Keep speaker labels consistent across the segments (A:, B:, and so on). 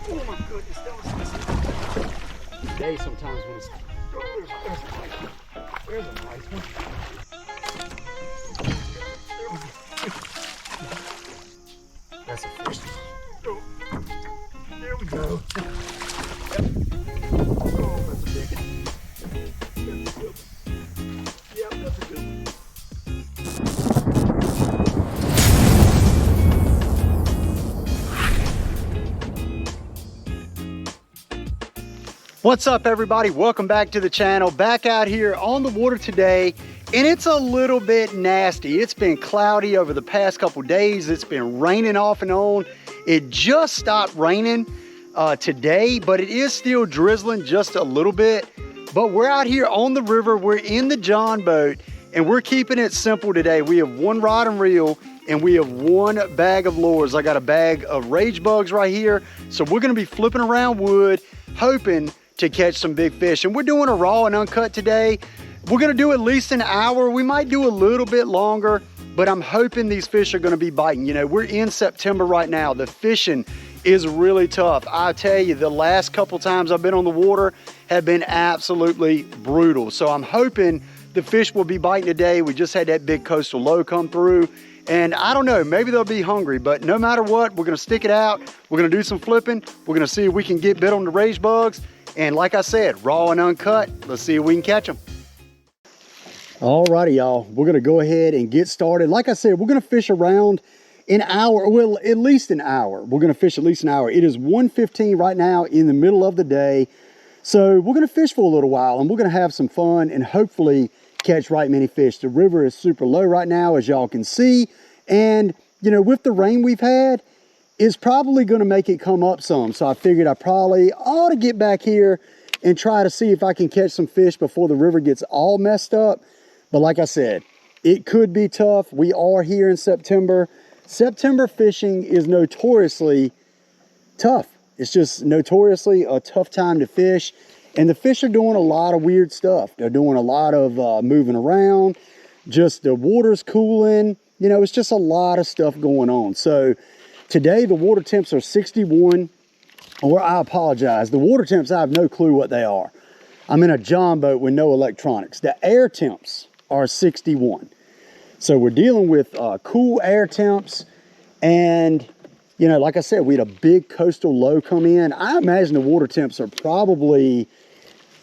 A: Oh my goodness, that was today sometimes when it's... Oh, there's a nice one. That's a fish. Oh, there we go. Yep. Oh, that's a big one. That's a good one. Yep, that's a good one. What's up, everybody? Welcome back to the channel. Back out here on the water today, and it's a little bit nasty. It's been cloudy over the past couple days. It's been raining off and on. It just stopped raining today, but it is still drizzling just a little bit. But we're out here on the river. We're in the John boat, and we're keeping it simple today. We have one rod and reel, and we have one bag of lures. I got a bag of rage bugs right here. So we're gonna be flipping around wood, hoping to catch some big fish. And we're doing a raw and uncut today. We're gonna do at least an hour. We might do a little bit longer, but I'm hoping these fish are gonna be biting. You know, we're in September right now. The fishing is really tough. I tell you, the last couple times I've been on the water have been absolutely brutal. So I'm hoping the fish will be biting today. We just had that big coastal low come through. And I don't know, maybe they'll be hungry, but no matter what, we're gonna stick it out. We're gonna do some flipping. We're gonna see if we can get bit on the rage bugs. And like I said, raw and uncut, let's see if we can catch them. Alrighty, y'all, we're gonna go ahead and get started. Like I said, we're gonna fish around an hour, well, at least an hour. We're gonna fish at least an hour. It is 1:15 right now in the middle of the day. So we're gonna fish for a little while, and we're gonna have some fun and hopefully catch right many fish. The river is super low right now, as y'all can see. And, you know, with the rain we've had, it's probably gonna make it come up some. So I figured I probably ought to get back here and try to see if I can catch some fish before the river gets all messed up. But like I said, it could be tough. We are here in September. September fishing is notoriously tough. It's just notoriously a tough time to fish. And the fish are doing a lot of weird stuff. They're doing a lot of moving around. Just the water's cooling. You know, it's just a lot of stuff going on. So today the water temps are 61, or I apologize. The water temps, I have no clue what they are. I'm in a John boat with no electronics. The air temps are 61. So we're dealing with cool air temps. And, you know, like I said, we had a big coastal low come in. I imagine the water temps are probably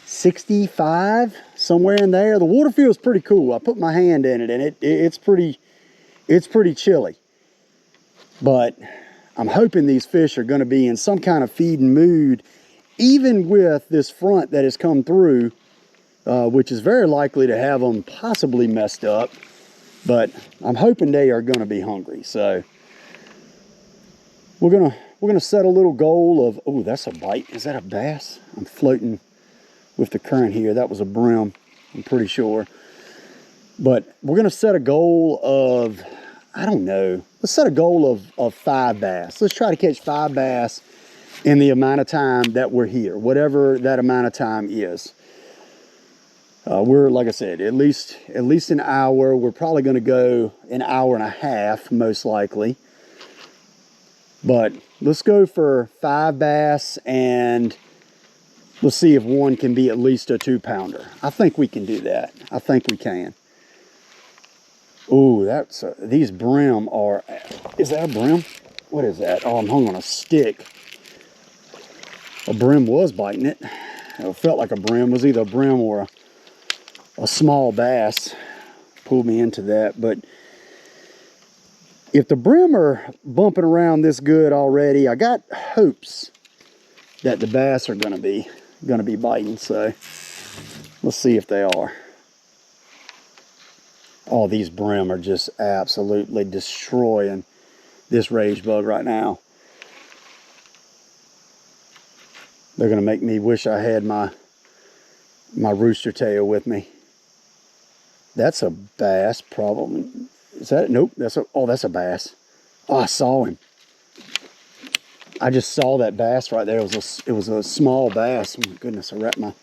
A: 65, somewhere in there. The water feels pretty cool. I put my hand in it, and it's pretty chilly. But I'm hoping these fish are going to be in some kind of feeding mood, even with this front that has come through, which is very likely to have them possibly messed up. But I'm hoping they are going to be hungry. So we're gonna set a little goal of, oh, that's a bite. Is that a bass? I'm floating with the current here. That was a brim, I'm pretty sure. But we're gonna set a goal of, I don't know, let's set a goal of 5 bass. Let's try to catch 5 bass in the amount of time that we're here, whatever that amount of time is. We're, like I said, at least an hour. We're probably gonna go an hour and a half, most likely. But let's go for 5 bass, and let's see if one can be at least a 2-pounder. I think we can do that. I think we can. Ooh, these brim are, is that a brim? What is that? Oh, I'm hung on a stick. A brim was biting it. It felt like a brim. It was either a brim or a small bass. Pulled me into that. But if the brim are bumping around this good already, I got hopes that the bass are gonna be biting. So let's see if they are. Oh, these brim are just absolutely destroying this rage bug right now. They're gonna make me wish I had my rooster tail with me. That's a bass, probably. Is that? Nope. That's a bass. Oh, I saw him. I just saw that bass right there. It was a small bass. Oh my goodness, I wrapped my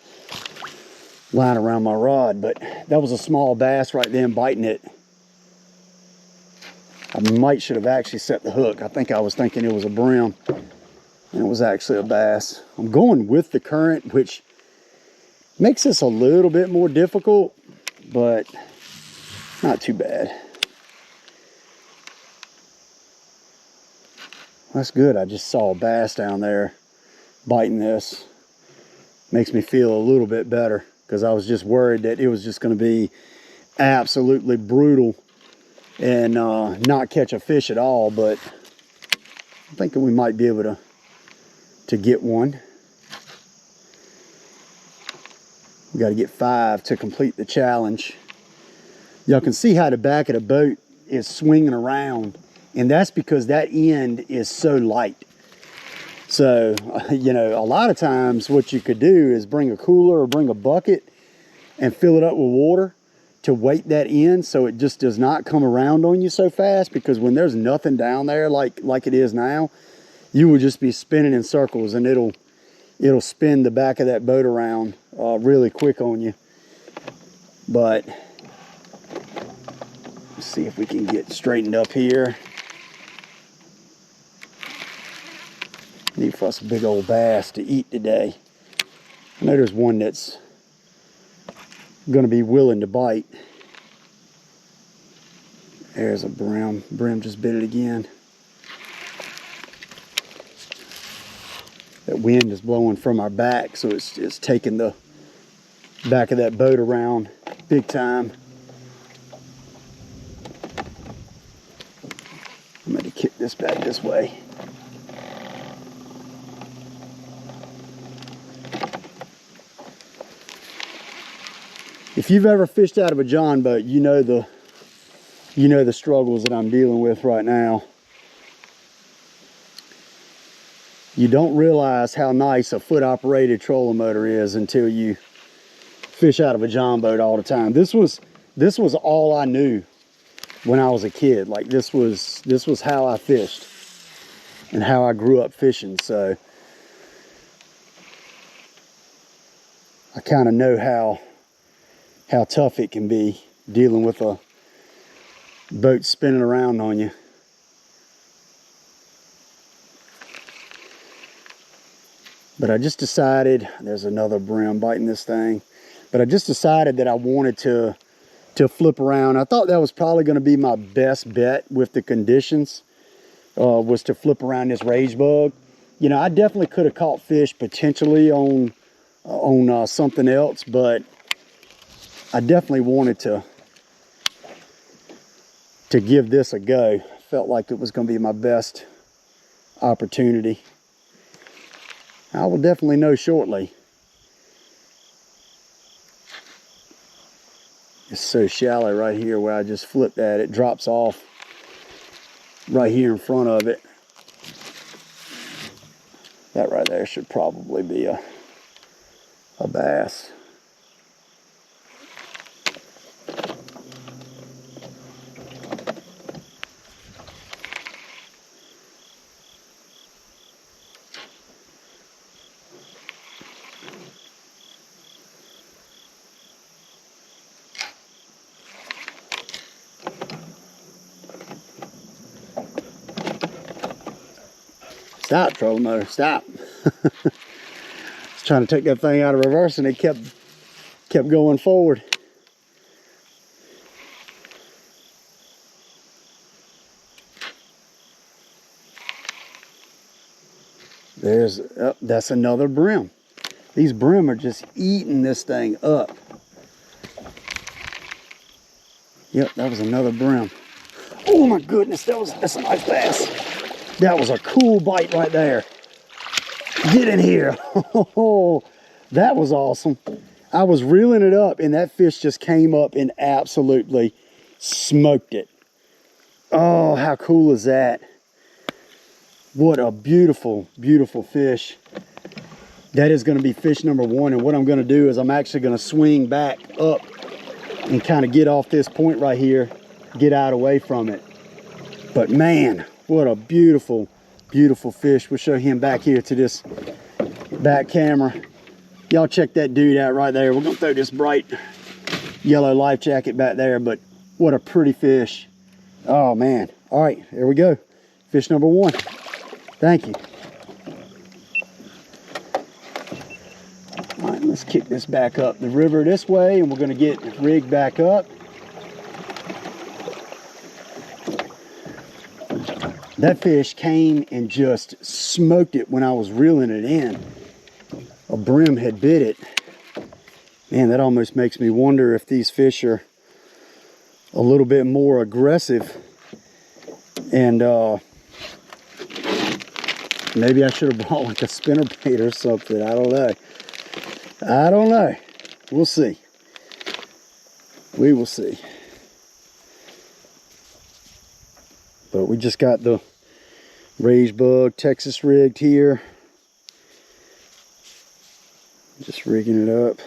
A: line around my rod, but that was a small bass right then biting it. I should have actually set the hook. I think I was thinking it was a brim. And it was actually a bass. I'm going with the current, which makes this a little bit more difficult, but not too bad. That's good. I just saw a bass down there biting this. Makes me feel a little bit better, because I was just worried that it was just going to be absolutely brutal and not catch a fish at all, but I'm thinking we might be able to get one. We got to get 5 to complete the challenge. Y'all can see how the back of the boat is swinging around, and that's because that end is so light. So, you know, a lot of times what you could do is bring a cooler or bring a bucket and fill it up with water to weight that end so it just does not come around on you so fast, because when there's nothing down there like it is now, you will just be spinning in circles, and it'll spin the back of that boat around really quick on you. But let's see if we can get straightened up here. Need for us a big old bass to eat today. I know there's one that's going to be willing to bite. There's a brim. Brim just bit it again. That wind is blowing from our back, so it's taking the back of that boat around big time. I'm going to kick this back this way. If you've ever fished out of a John boat, you know the struggles that I'm dealing with right now. You don't realize how nice a foot-operated trolling motor is until you fish out of a John boat all the time. This was all I knew when I was a kid. Like this was how I fished and how I grew up fishing. So I kind of know how tough it can be dealing with a boat spinning around on you. But I just decided, there's another brim biting this thing, but I just decided that I wanted to flip around. I thought that was probably going to be my best bet with the conditions, was to flip around this rage bug. You know, I definitely could have caught fish potentially on something else, but I definitely wanted to give this a go. Felt like it was going to be my best opportunity. I will definitely know shortly. It's so shallow right here where I just flipped at it. Drops off right here in front of it. That right there should probably be a bass. Stop, trolling motor, stop. I was trying to take that thing out of reverse and it kept going forward. That's another brim. These brim are just eating this thing up. Yep, that was another brim. Oh my goodness, that's a nice bass. That was a cool bite right there. Get in here. Oh, that was awesome. I was reeling it up and that fish just came up and absolutely smoked it. Oh, how cool is that? What a beautiful, beautiful fish. That is going to be fish number 1. And what I'm going to do is I'm actually going to swing back up and kind of get off this point right here, get out away from it. But man, what a beautiful, beautiful fish. We'll show him back here to this back camera. Y'all check that dude out right there. We're gonna throw this bright yellow life jacket back there, but what a pretty fish. Oh man. All right, there we go. Fish number 1. Thank you. Let's kick this back up the river this way, and we're going to get rigged back up. That fish came and just smoked it when I was reeling it in. A brim had bit it. Man, that almost makes me wonder if these fish are a little bit more aggressive. And maybe I should have brought like a spinnerbait or something. I don't know. I don't know. We'll see. We will see. But we just got the rage bug Texas rigged here. Just rigging it up.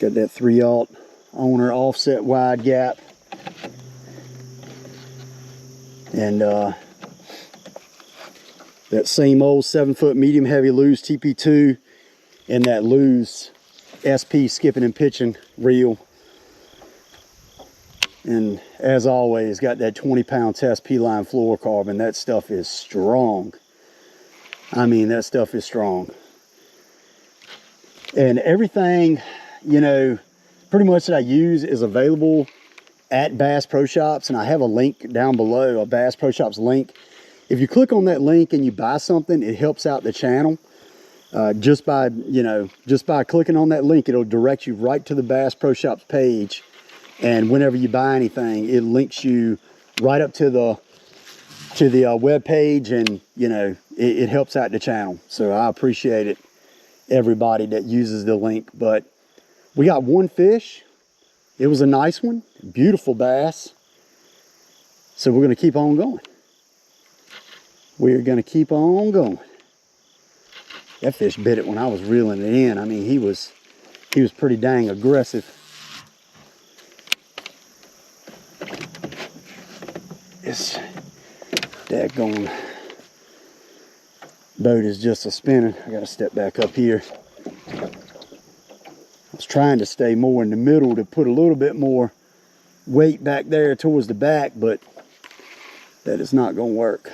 A: Got that 3/0 owner offset wide gap. And that same old 7-foot medium heavy Lew's TP2 and that Lew's SP skipping and pitching reel. And as always, got that 20-pound test P-line fluorocarbon. That stuff is strong. I mean, that stuff is strong. And everything, you know, pretty much that I use is available at Bass Pro Shops. And I have a link down below, a Bass Pro Shops link. If you click on that link and you buy something, it helps out the channel. Just by clicking on that link, it'll direct you right to the Bass Pro Shops page. And whenever you buy anything, it links you right up to the web page, and you know it helps out the channel. So I appreciate it, everybody that uses the link. But we got one fish. It was a nice one, beautiful bass. So we're going to keep on going. We're going to keep on going. That fish bit it when I was reeling it in. I mean, he was pretty dang aggressive. This daggone boat is just a spinning. I gotta step back up here. I was trying to stay more in the middle to put a little bit more weight back there towards the back, but that is not gonna work.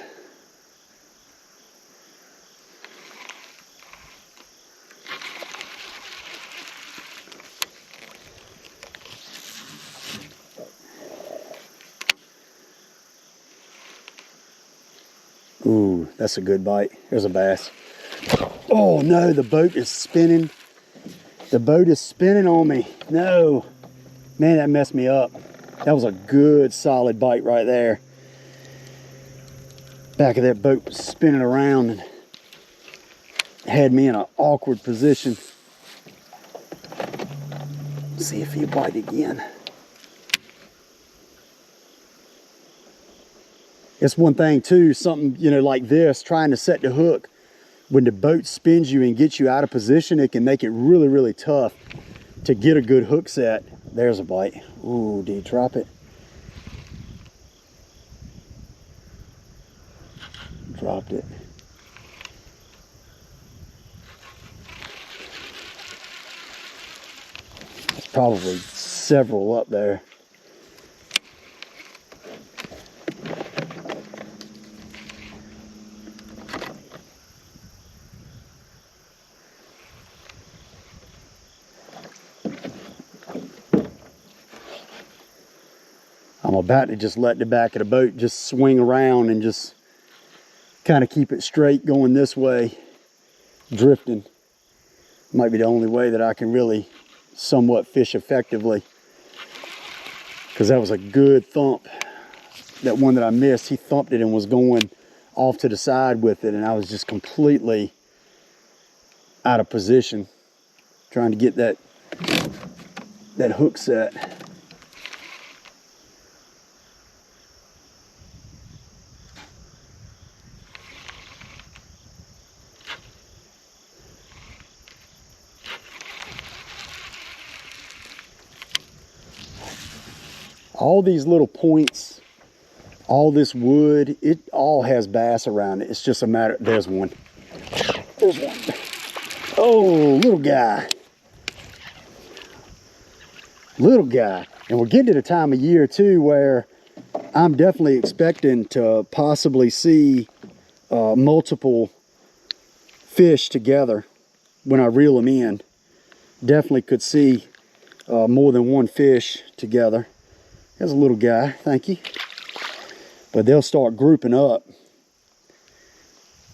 A: Ooh, that's a good bite. There's a bass. Oh no, the boat is spinning. The boat is spinning on me. No. Man, that messed me up. That was a good solid bite right there. Back of that boat was spinning around and had me in an awkward position. Let's see if he'll bite again. It's one thing too, something, you know, like this, trying to set the hook. When the boat spins you and gets you out of position, it can make it really, really tough to get a good hook set. There's a bite. Ooh, did he drop it? Dropped it. There's probably several up there. I'm about to just let the back of the boat just swing around and just kind of keep it straight going this way, drifting. Might be the only way that I can really somewhat fish effectively, because that was a good thump. That one that I missed, he thumped it and was going off to the side with it, and I was just completely out of position trying to get that hook set. All these little points, all this wood, it all has bass around it. It's just a matter, there's one. There's one. Oh, little guy. Little guy. And we're getting to the time of year too where I'm definitely expecting to possibly see multiple fish together when I reel them in. definitely could see more than one fish together. There's a little guy, thank you. But they'll start grouping up.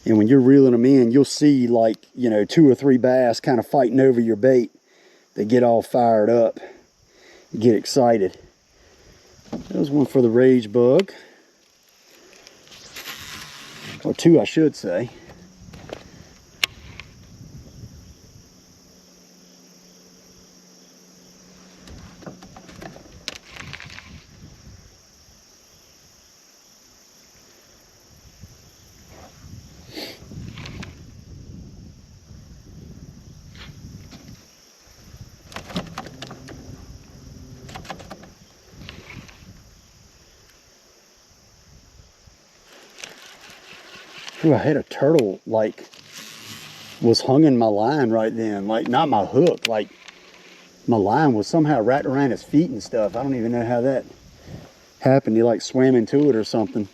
A: And when you're reeling them in, you'll see like, you know, 2 or 3 bass kind of fighting over your bait. They get all fired up, get excited. There's one for the rage bug. Or 2, I should say. Ooh, I had a turtle like was hung in my line right then, like not my hook, like my line was somehow wrapped around his feet and stuff. I don't even know how that happened. He like swam into it or something.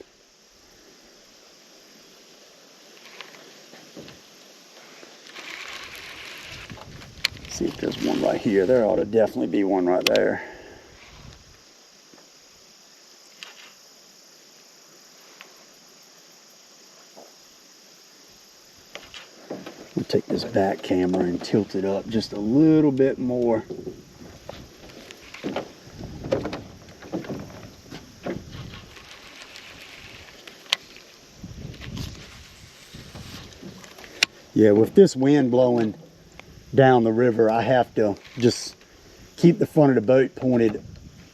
A: Let's see if there's one right here. There ought to definitely be one right there. I'll take this back camera and tilt it up just a little bit more. Yeah, with this wind blowing down the river, I have to just keep the front of the boat pointed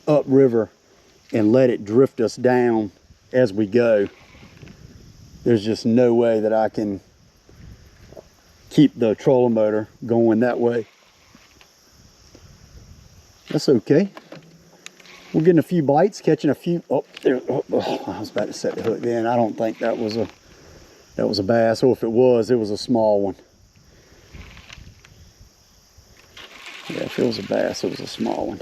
A: upriver and let it drift us down as we go. There's just no way that I can keep the trolling motor going that way. That's okay. We're getting a few bites, catching a few. Oh, there. Oh, I was about to set the hook then. I don't think that was a bass, or if it was a small one. Yeah, if it was a bass, it was a small one.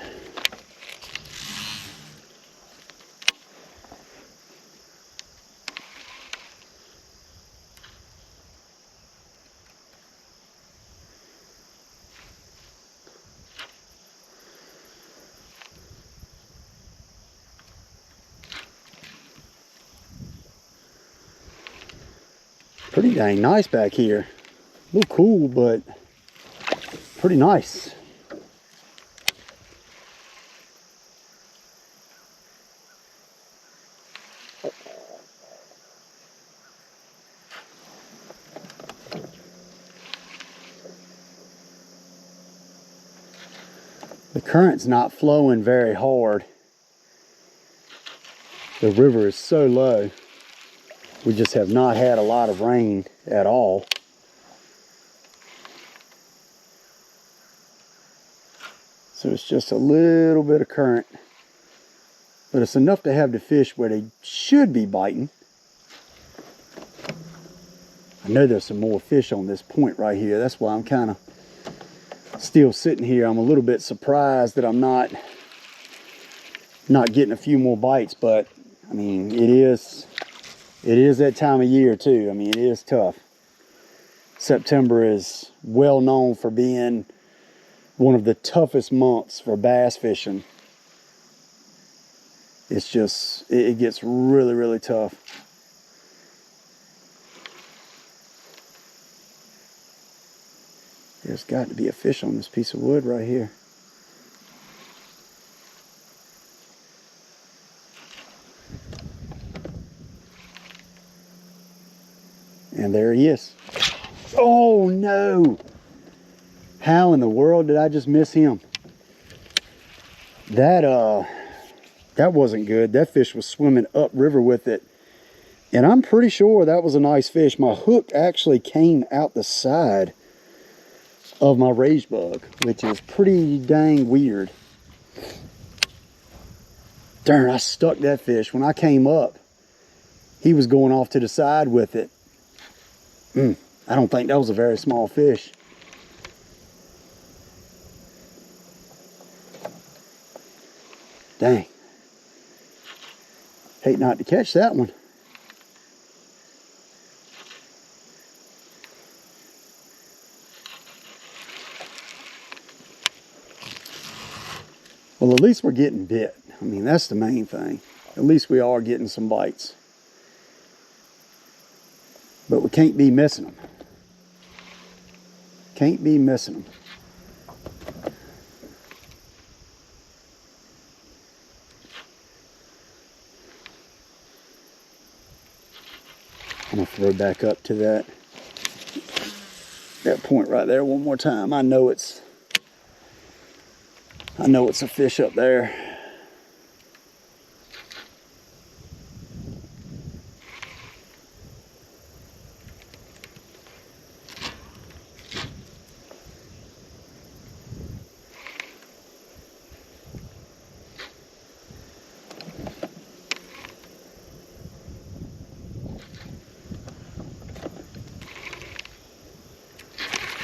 A: Pretty dang nice back here. A little cool, but pretty nice. The current's not flowing very hard. The river is so low. We just have not had a lot of rain at all. So it's just a little bit of current. But it's enough to have the fish where they should be biting. I know there's some more fish on this point right here. That's why I'm kind of still sitting here. I'm a little bit surprised that I'm not getting a few more bites, but I mean, it is that time of year too. I mean, it is tough. September is well known for being one of the toughest months for bass fishing. It's just, it gets really, really tough. There's got to be a fish on this piece of wood right here. And there he is. Oh no! How in the world did I just miss him? That wasn't good. That fish was swimming upriver with it. And I'm pretty sure that was a nice fish. My hook actually came out the side of my rage bug, which is pretty dang weird. Darn, I stuck that fish. When I came up, he was going off to the side with it. I don't think that was a very small fish. Dang. Hate not to catch that one. Well, at least we're getting bit. I mean, that's the main thing. At least we are getting some bites. But we can't be missing them. Can't be missing them. I'm gonna throw back up to that point right there one more time. I know it's a fish up there.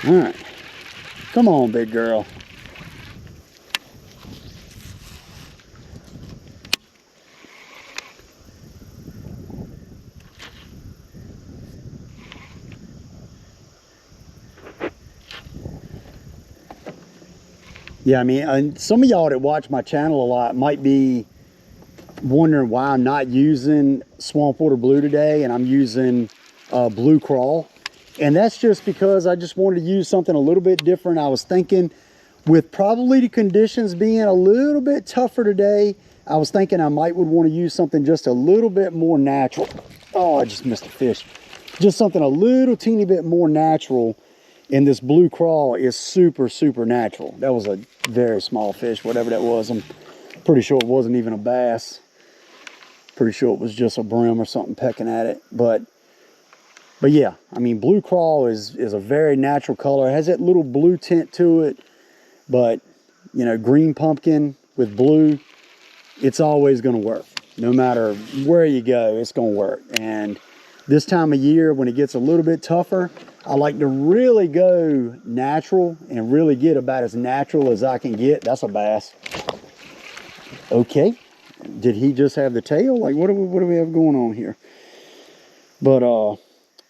A: All right, come on, big girl. Yeah, I mean, some of y'all that watch my channel a lot might be wondering why I'm not using Swamp Water Blue today and I'm using Blue Crawl. And that's just because I just wanted to use something a little bit different. I was thinking with probably the conditions being a little bit tougher today, I was thinking I might would want to use something just a little bit more natural. Oh, I just missed a fish. Just something a little teeny bit more natural. And this Blue Crawl is super, super natural. That was a very small fish, whatever that was. I'm pretty sure it wasn't even a bass. Pretty sure it was just a brim or something pecking at it. But yeah, I mean, Blue Crawl is a very natural color. It has that little blue tint to it. But, you know, green pumpkin with blue, it's always going to work. No matter where you go, it's going to work. And this time of year, when it gets a little bit tougher, I like to really go natural and really get about as natural as I can get. That's a bass. Okay. Did he just have the tail? Like, what do we have going on here? But,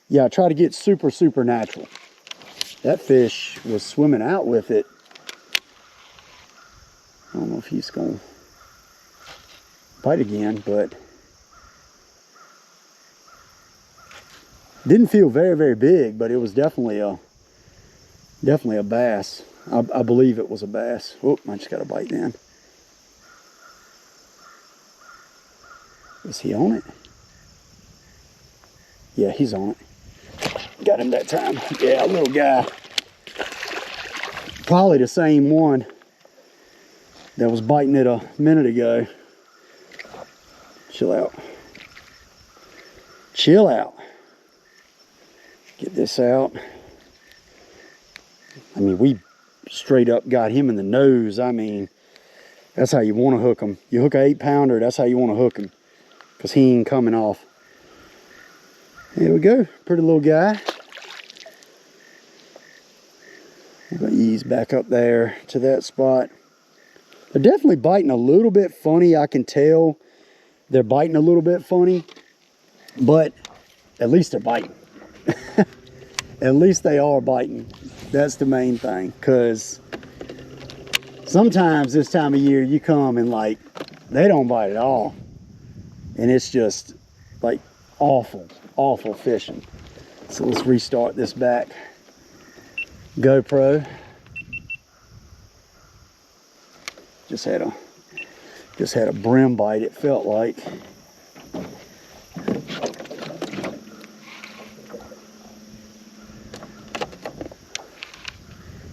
A: yeah, I try to get super, super natural. That fish was swimming out with it. I don't know if he's going to bite again, but didn't feel very, very big, but it was definitely a bass. I believe it was a bass. Oh, I just got a bite then. Is he on it? Yeah, he's on it. Got him that time. Yeah, little guy. Probably the same one that was biting it a minute ago. Chill out. Chill out. Get this out. I mean, we straight up got him in the nose. I mean, that's how you want to hook him. You hook an 8-pounder, that's how you want to hook him. Because he ain't coming off. There we go. Pretty little guy. I'm going to ease back up there to that spot. They're definitely biting a little bit funny. I can tell they're biting a little bit funny. But at least they're biting. At least they are biting. That's the main thing. Because sometimes this time of year you come and like, they don't bite at all. And it's just like awful, awful fishing. So let's restart this back GoPro. Just had a brim bite, it felt like.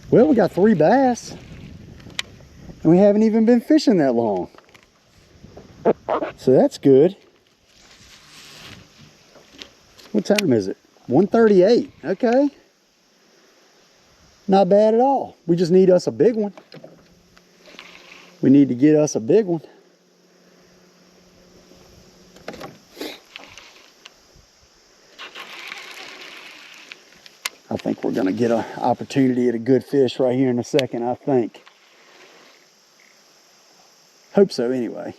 A: Well, we got 3 bass. And we haven't even been fishing that long. So that's good. What time is it? 1:38. Okay. Not bad at all. We just need us a big one. We need to get us a big one. I think we're going to get an opportunity at a good fish right here in a second, I think. Hope so anyway.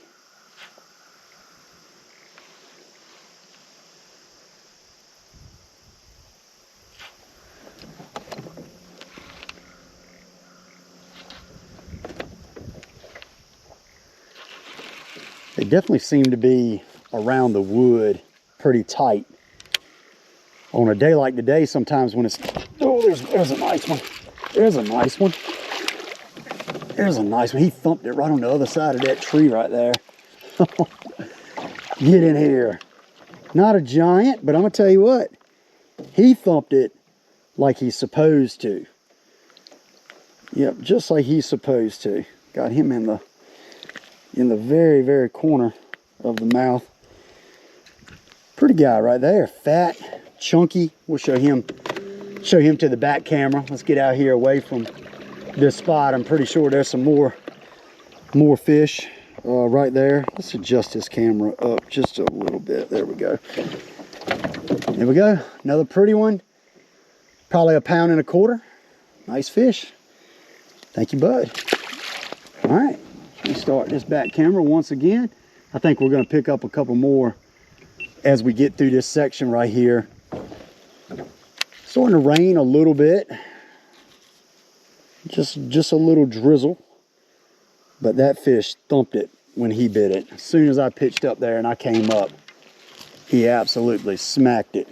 A: They definitely seem to be around the wood pretty tight. On a day like today, sometimes when it's, oh, there's a nice one. There's a nice one. There's a nice one. He thumped it right on the other side of that tree right there. Get in here. Not a giant, but I'm gonna tell you what, he thumped it like he's supposed to. Yep, just like he's supposed to. Got him in the very, very corner of the mouth. Pretty guy right there. Fat, chunky. We'll show him to the back camera. Let's get out here away from this spot. I'm pretty sure there's some more fish right there. Let's adjust this camera up just a little bit. There we go. There we go. Another pretty one. Probably 1.25 pounds. Nice fish. Thank you, bud. All right. Let me start this back camera once again. I think we're going to pick up a couple more as we get through this section right here. Starting to rain a little bit. Just a little drizzle. But that fish thumped it when he bit it. As soon as I pitched up there and I came up, he absolutely smacked it.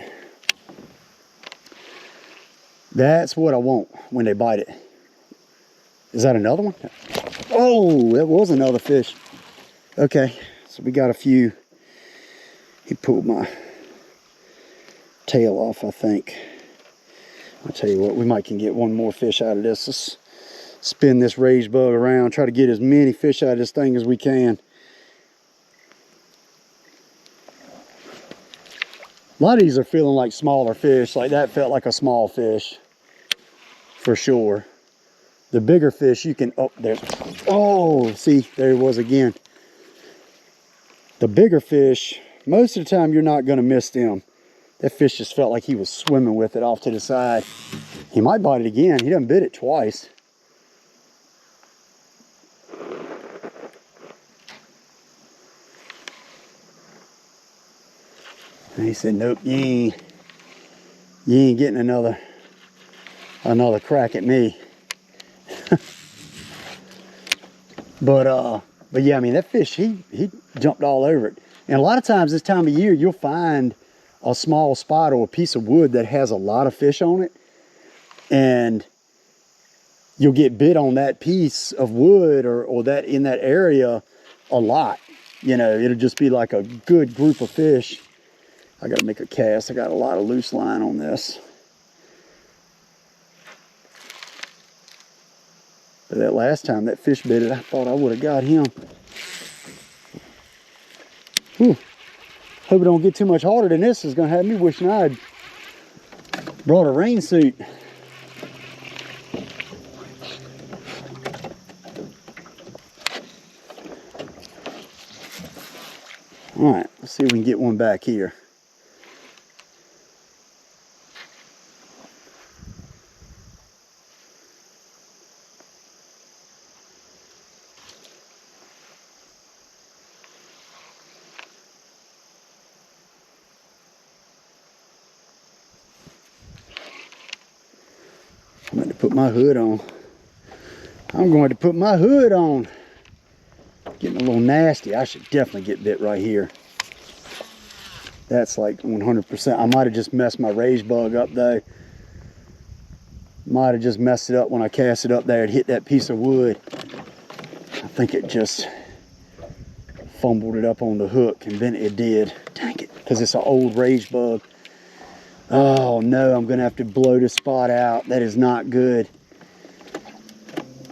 A: That's what I want when they bite it. Is that another one? Oh, that was another fish. Okay, so we got a few. He pulled my tail off, I think. I'll tell you what, we might can get one more fish out of this. Let's spin this rage bug around, try to get as many fish out of this thing as we can. A lot of these are feeling like smaller fish. Like that felt like a small fish, for sure. The bigger fish you can, oh, there's, oh, see, there it was again. The bigger fish, most of the time you're not gonna miss them. That fish just felt like he was swimming with it off to the side. He might bite it again. He done bit it twice. And he said, nope, you ain't getting another crack at me. But yeah, I mean, that fish, he jumped all over it. And a lot of times this time of year, you'll find a small spot or a piece of wood that has a lot of fish on it. And you'll get bit on that piece of wood or that in that area a lot. You know, it'll just be like a good group of fish. I got to make a cast. I got a lot of loose line on this. But that last time that fish bit it, I thought I would have got him. Whew. Hope it don't get too much harder than this. Is going to have me wishing I had brought a rain suit. All right, let's see if we can get one back here. I'm going to put my hood on. I'm going to put my hood on. Getting a little nasty. I should definitely get bit right here. That's like 100%. I might have just messed my rage bug up though. Might have just messed it up when I cast it up there and hit that piece of wood. I think it just fumbled it up on the hook, and then it did. Dang it, because it's an old rage bug. Oh no, I'm gonna have to blow this spot out. That is not good.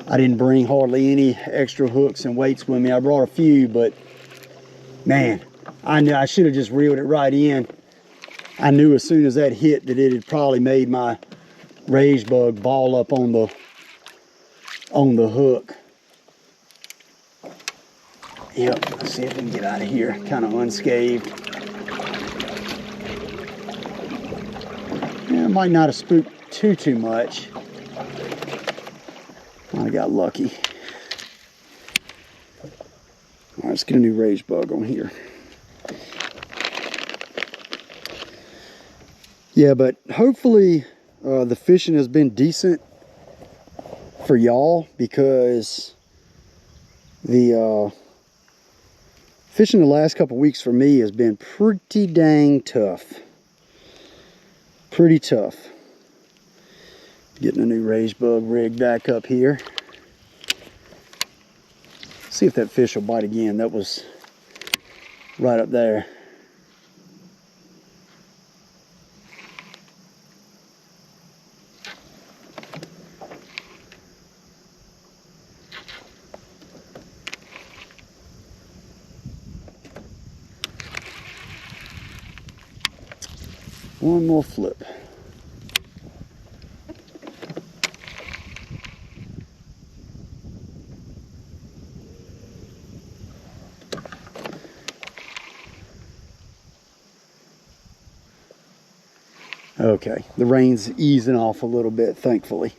A: I didn't bring hardly any extra hooks and weights with me. I brought a few, but man, I knew I should have just reeled it right in. I knew as soon as that hit that it had probably made my rage bug ball up on the hook. Yep, let's see if we can get out of here kind of unscathed. Yeah, might not have spooked too much. I got lucky. All right, let's get a new rage bug on here. Yeah, but hopefully the fishing has been decent for y'all, because the Fishing the last couple weeks for me has been pretty dang tough. Pretty tough. Getting a new rage bug rig back up here. See if that fish will bite again. That was right up there. One more flip. Okay, the rain's easing off a little bit, thankfully.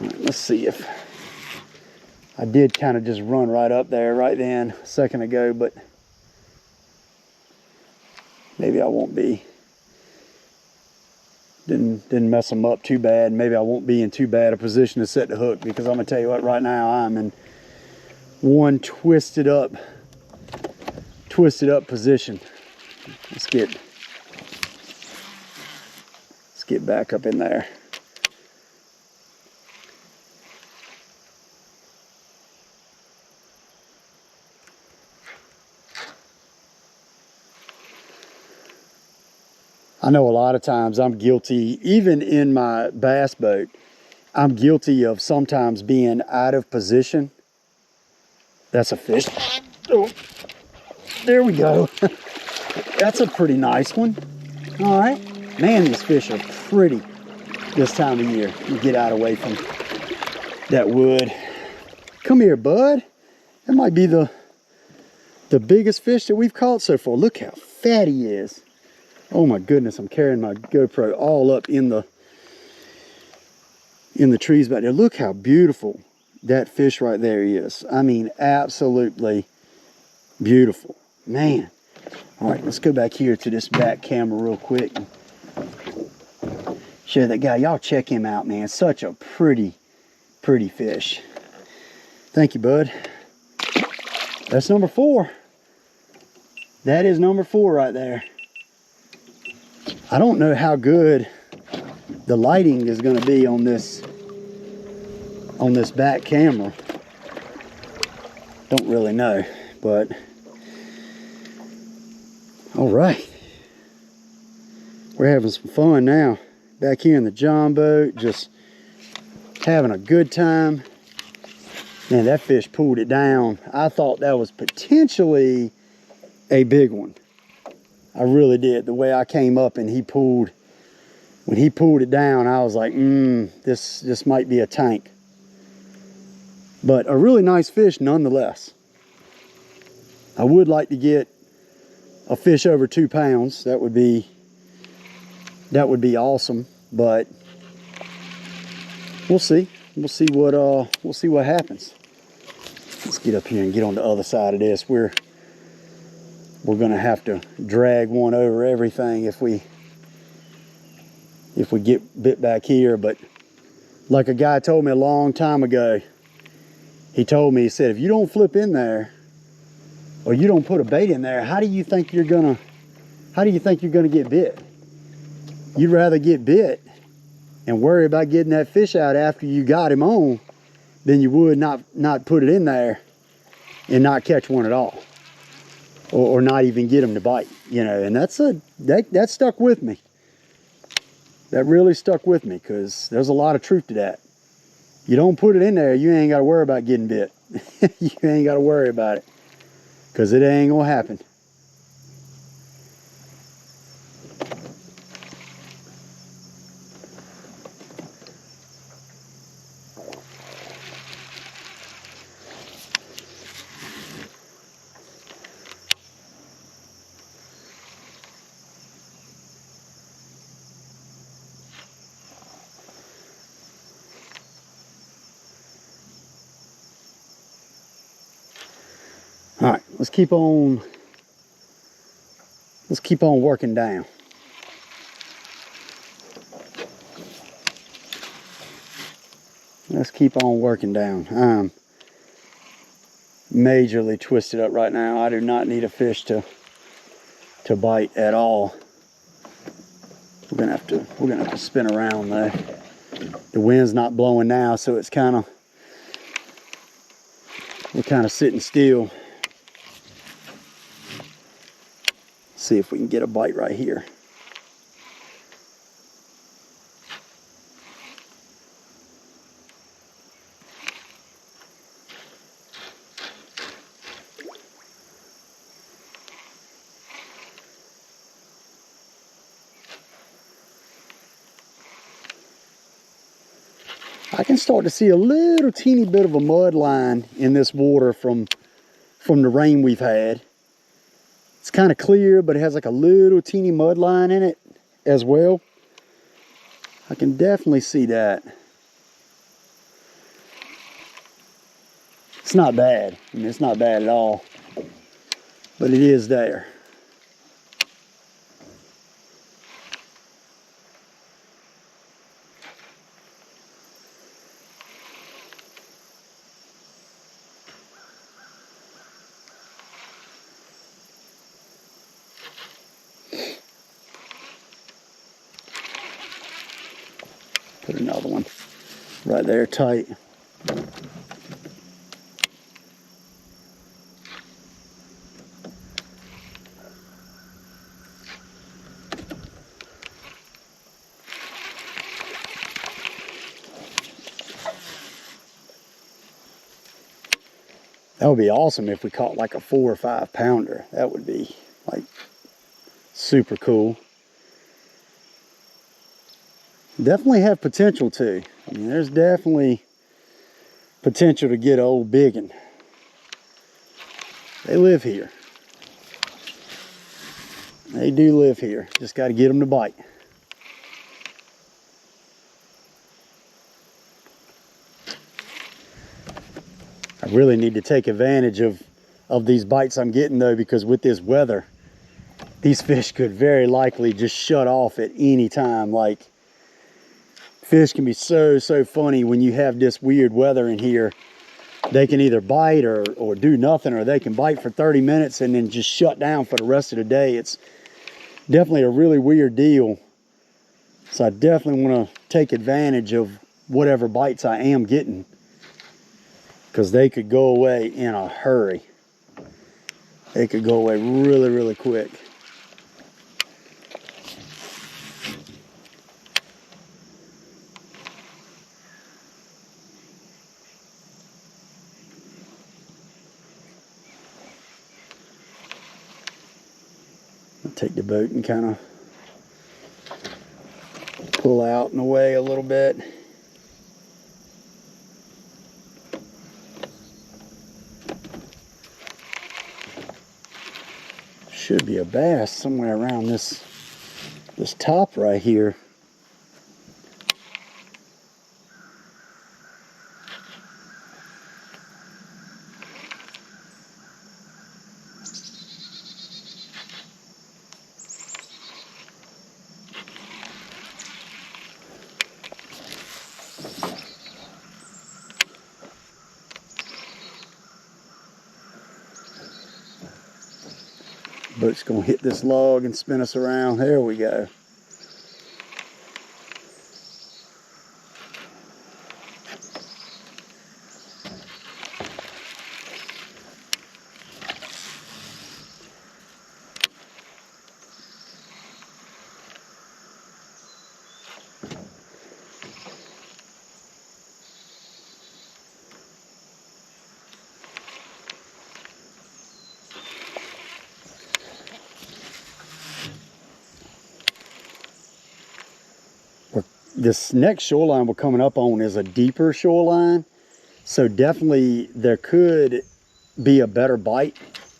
A: All right, let's see if I did kind of just run right up there right then a second ago, but maybe I won't be. Didn't mess them up too bad. Maybe I won't be in too bad a position to set the hook, because I'm gonna tell you what, right now I'm in one twisted up position. Let's get back up in there. I know a lot of times I'm guilty, even in my bass boat, I'm guilty of sometimes being out of position. That's a fish. Oh, there we go. That's a pretty nice one. All right. Man, these fish are pretty this time of year. You get out away from that wood. Come here, bud. That might be the biggest fish that we've caught so far. Look how fat he is. Oh my goodness, I'm carrying my GoPro all up in the trees back there. Look how beautiful that fish right there is. I mean, absolutely beautiful. Man. All right, let's go back here to this back camera real quick and show that guy. Y'all check him out, man. Such a pretty fish. Thank you, bud. That's number 4. That is number 4 right there. I don't know how good the lighting is going to be on this back camera. Don't really know, but all right. We're having some fun now. Back here in the John boat, just having a good time. Man, that fish pulled it down. I thought that was potentially a big one. I really did. The way I came up and when he pulled it down, I was like, this might be a tank. But a really nice fish nonetheless. I would like to get a fish over 2 pounds. That would be awesome, but we'll see. We'll see what happens. Let's get up here and get on the other side of this. We're gonna have to drag one over everything if we get bit back here. But like a guy told me a long time ago, he said, if you don't flip in there or you don't put a bait in there, how do you think you're gonna get bit? You'd rather get bit and worry about getting that fish out after you got him on than you would not put it in there and not catch one at all. Or not even get them to bite, you know. And that stuck with me. That really stuck with me, because there's a lot of truth to that. You don't put it in there, you ain't got to worry about getting bit. You ain't got to worry about it, because it ain't gonna happen. All right, let's keep on working down. Let's keep on working down. majorly twisted up right now. I do not need a fish to bite at all. We're gonna have to spin around though. The wind's not blowing now, so it's we're kind of sitting still. See if we can get a bite right here. I can start to see a little teeny bit of a mud line in this water from the rain we've had. It's kind of clear, but it has like a little teeny mud line in it as well. I can definitely see that. It's not bad. I mean, it's not bad at all, but it is there. Put another one right there tight. That would be awesome if we caught like a 4 or 5 pounder. That would be like super cool. Definitely have potential too. I mean, there's definitely potential to get an old biggin. They live here. They do live here. Just got to get them to bite. I really need to take advantage of these bites I'm getting though, because with this weather, these fish could very likely just shut off at any time. Like, fish can be so funny when you have this weird weather in here. They can either bite or do nothing, or they can bite for 30 minutes and then just shut down for the rest of the day. It's definitely a really weird deal. So I definitely want to take advantage of whatever bites I am getting, because they could go away in a hurry. They could go away really quick. Take the boat and kind of pull out and away a little bit. Should be a bass somewhere around this top right here. Boat's gonna hit this log and spin us around. There we go. This next shoreline we're coming up on is a deeper shoreline, so definitely there could be a better bite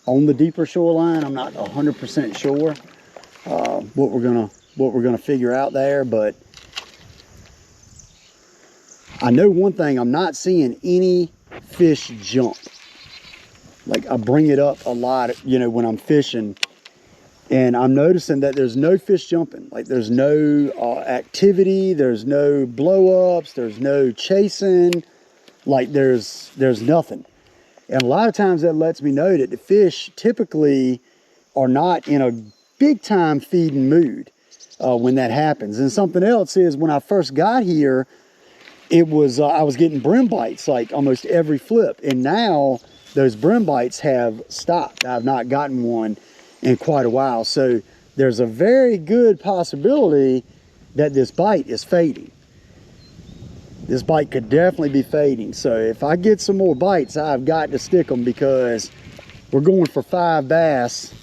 A: on the deeper shoreline. I'm not 100% sure what we're gonna figure out there, but I know one thing: I'm not seeing any fish jump. Like, I bring it up a lot, you know, when I'm fishing, and I'm noticing that there's no fish jumping. Like, there's no activity, there's no blow ups, there's no chasing, like there's nothing. And a lot of times that lets me know that the fish typically are not in a big time feeding mood when that happens. And something else is, when I first got here, it was I was getting brim bites like almost every flip, and now those brim bites have stopped. I've not gotten one in quite a while, so there's a very good possibility that this bite is fading. This bite could definitely be fading. So if I get some more bites, I've got to stick them, because we're going for 5 bass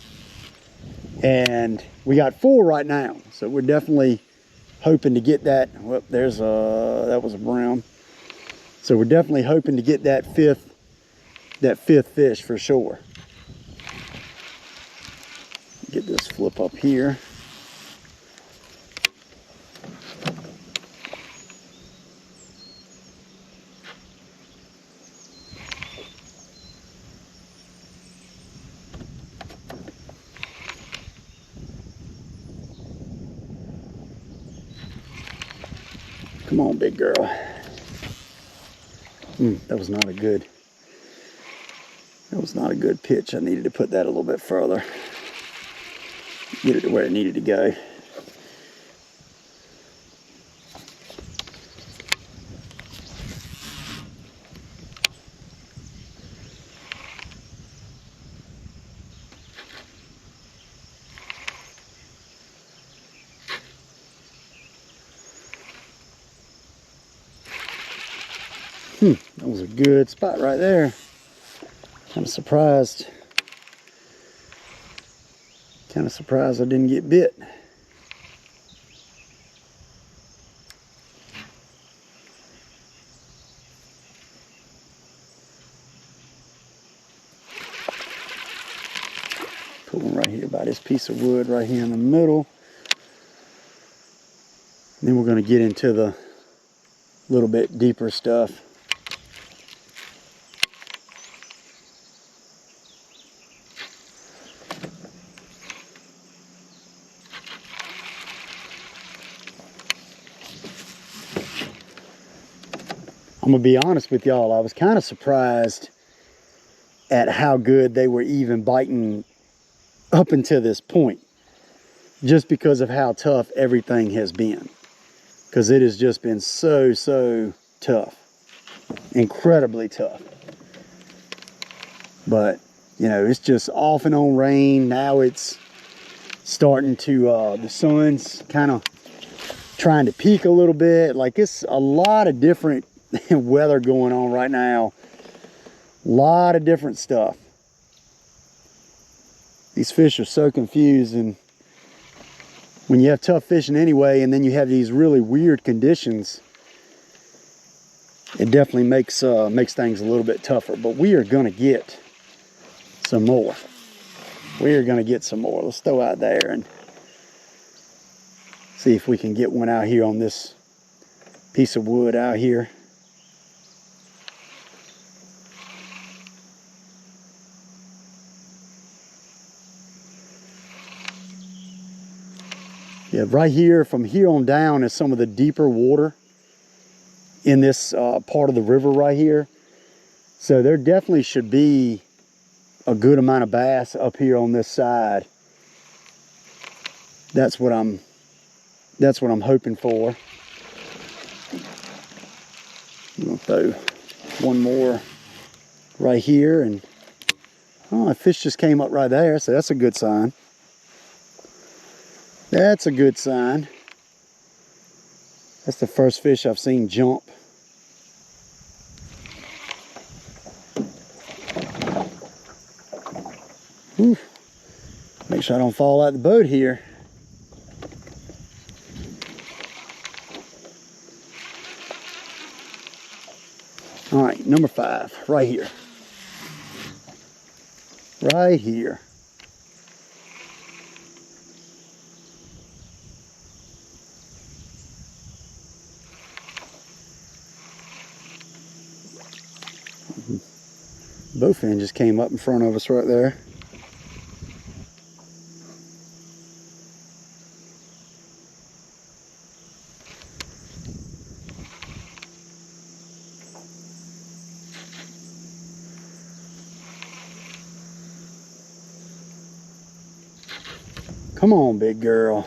A: and we got 4 right now. So we're definitely hoping to get that. Well, there's that was a brim. So we're definitely hoping to get that fifth fish for sure. Get this flip up here. Come on, big girl. That was not a good pitch. I needed to put that a little bit further. Get it to where it needed to go. That was a good spot right there. Kind of surprised I didn't get bit. Pulling right here by this piece of wood right here in the middle. And then we're going to get into the little bit deeper stuff. I'm gonna be honest with y'all, I was kind of surprised at how good they were even biting up until this point, just because of how tough everything has been. Because it has just been so tough, incredibly tough. But you know, it's just off and on rain. Now it's starting to the sun's kind of trying to peak a little bit. Like, it's a lot of different weather going on right now. A lot of different stuff. These fish are so confused, and when you have tough fishing anyway, and then you have these really weird conditions, it definitely makes things a little bit tougher. But we are gonna get some more. We are gonna get some more. Let's throw out there and see if we can get one out here on this piece of wood out here. Yeah, right here, from here on down is some of the deeper water in this part of the river right here. So there definitely should be a good amount of bass up here on this side. That's what I'm hoping for. I'm gonna throw one more right here, and oh, a fish just came up right there, so that's a good sign. That's a good sign. That's the first fish I've seen jump. Whew. Make sure I don't fall out the boat here. All right, number 5, right here. Right here. Bowfin just came up in front of us right there. Come on, big girl.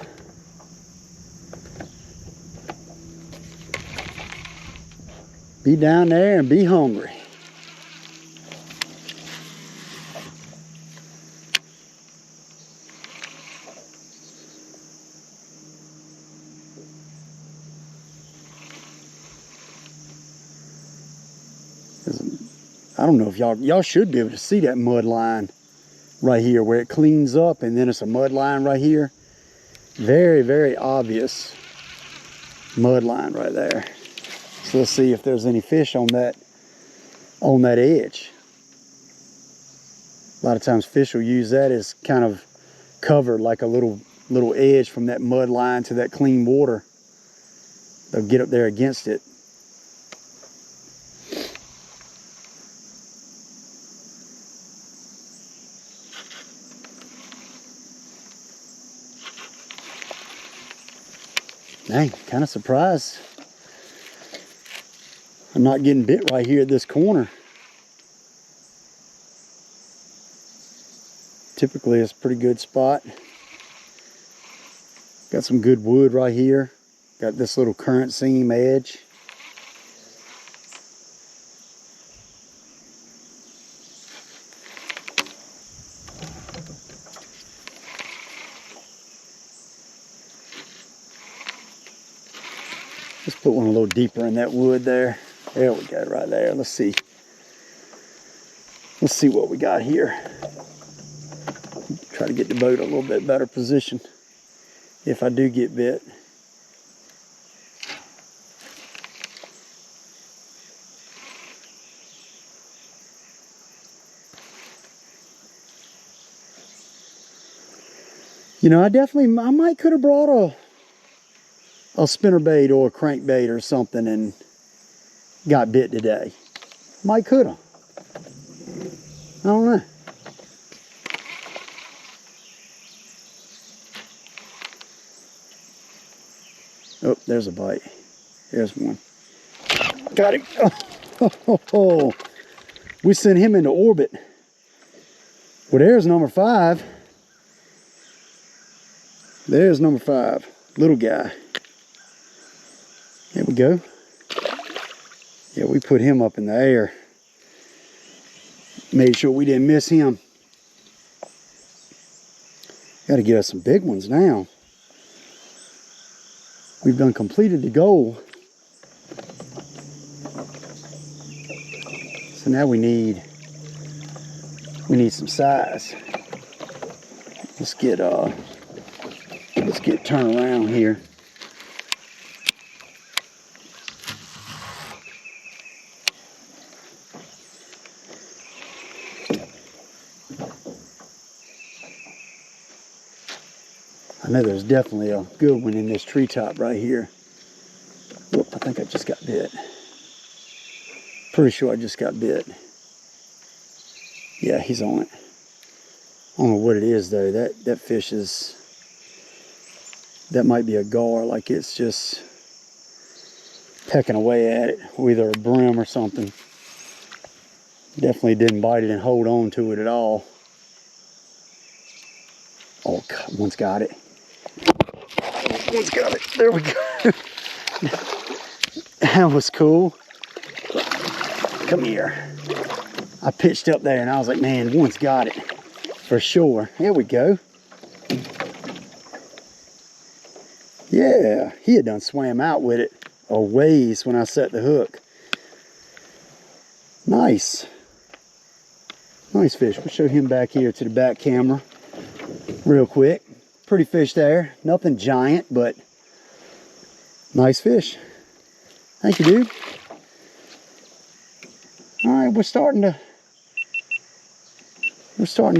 A: Be down there and be hungry. I don't know if y'all should be able to see that mud line right here where it cleans up, and then it's a mud line right here. Very, very obvious mud line right there. So let's see if there's any fish on that edge. A lot of times fish will use that as kind of cover, like a little edge from that mud line to that clean water. They'll get up there against it. Dang, kind of surprised I'm not getting bit right here at this corner. Typically it's a pretty good spot. Got some good wood right here. Got this little current seam edge. Let's put one a little deeper in that wood there. There we go, right there. Let's see. Let's see what we got here. Try to get the boat a little bit better position if I do get bit. You know, I might could have brought a spinnerbait or a crankbait or something and got bit today. Might could have. I don't know. Oh, there's a bite. There's one. Got it. Oh. We sent him into orbit. Well, there's number 5. There's number 5. Little guy. There we go. Yeah, we put him up in the air. Made sure we didn't miss him. Got to get us some big ones now. We've done completed the goal. So now we need some size. Let's get turned around here. I know there's definitely a good one in this treetop right here. Whoop, I think I just got bit. Pretty sure I just got bit. Yeah, he's on it. I don't know what it is though. That fish is, that might be a gar, like it's just pecking away at it, or either a brim or something. Definitely didn't bite it and hold on to it at all. Oh, God, one's got it. One's got it. There we go. That was cool. Come here. I pitched up there and I was like, man, one's got it for sure. There we go. Yeah, he had done swam out with it a ways when I set the hook. Nice. Nice fish. We'll show him back here to the back camera real quick. Pretty fish there. Nothing giant, but nice fish. Thank you, dude. All right, we're starting to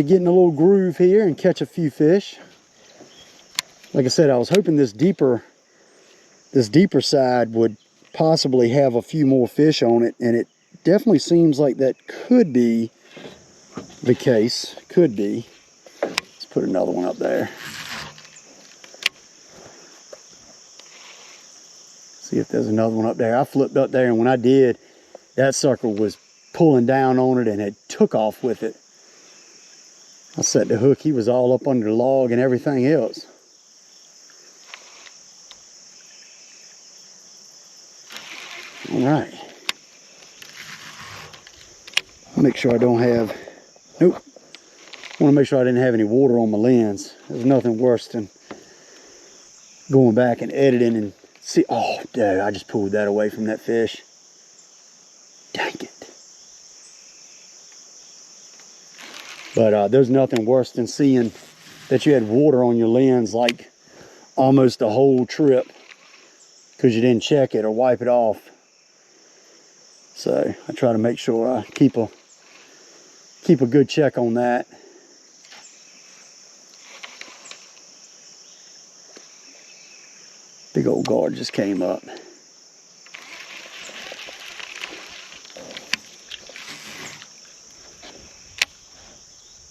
A: get in a little groove here and catch a few fish. Like I said, I was hoping this deeper side would possibly have a few more fish on it, and it definitely seems like that could be the case. Could be. Let's put another one up there. See if there's another one up there. I flipped up there, and when I did, that sucker was pulling down on it and it took off with it. I set the hook, he was all up under the log and everything else. All right. Make sure I don't have, nope. I want to make sure I didn't have any water on my lens. There's nothing worse than going back and editing and see, oh, dude, I just pulled that away from that fish. Dang it. But there's nothing worse than seeing that you had water on your lens like almost the whole trip because you didn't check it or wipe it off. So I try to make sure I keep a good check on that. Big old guard just came up.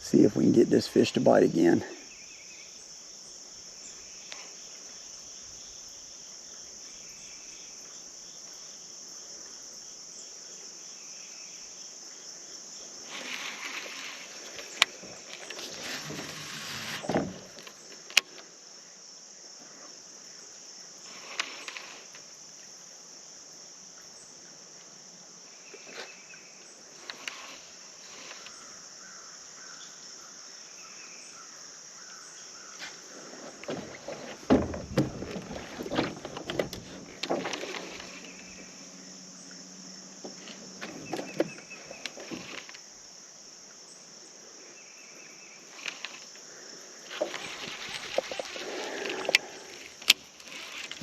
A: See if we can get this fish to bite again.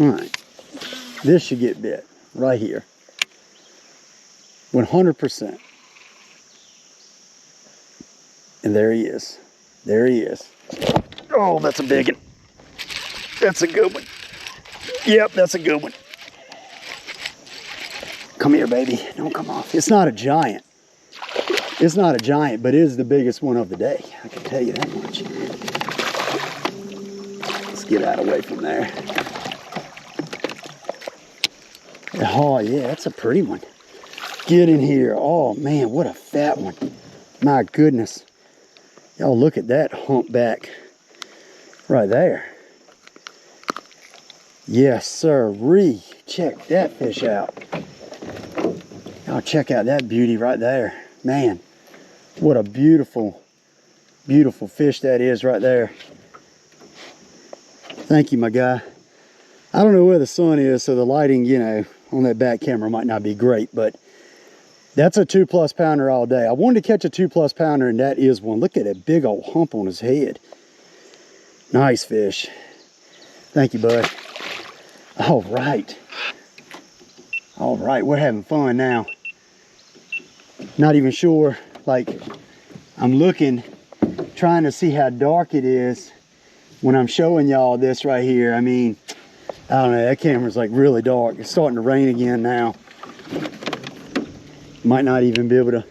A: All right, this should get bit right here, 100%. And there he is. There he is. Oh, that's a big one. That's a good one. Yep, that's a good one. Come here, baby. Don't come off. It's not a giant. It's not a giant, but it is the biggest one of the day. I can tell you that much. Let's get out away from there. Oh, yeah, that's a pretty one. Get in here. Oh, man, what a fat one. My goodness. Y'all look at that humpback right there. Yes, sir-ree. Check that fish out. Y'all check out that beauty right there. Man, what a beautiful, beautiful fish that is right there. Thank you, my guy. I don't know where the sun is, so the lighting, you know, on that back camera might not be great, but that's a 2+ pounder all day. I wanted to catch a 2+ pounder, and that is one. Look at that big old hump on his head. Nice fish. Thank you, bud. All right. All right, we're having fun now. Not even sure, like, I'm looking, trying to see how dark it is when I'm showing y'all this right here. I mean, I don't know, that camera's like really dark. It's starting to rain again now. Might not even be able to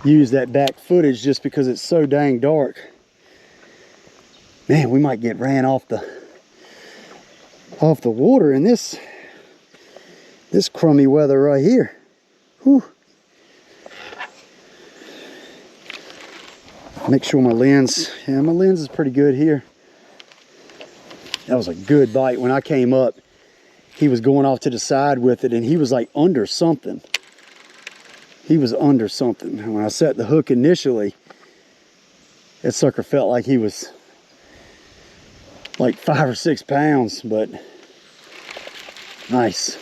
A: use that back footage just because it's so dang dark. Man, we might get ran off the water in this crummy weather right here. Whew. Make sure my lens, yeah, my lens is pretty good here. That was a good bite. When I came up, he was going off to the side with it, and he was like under something. He was under something. And when I set the hook initially, that sucker felt like he was like 5 or 6 pounds, but nice.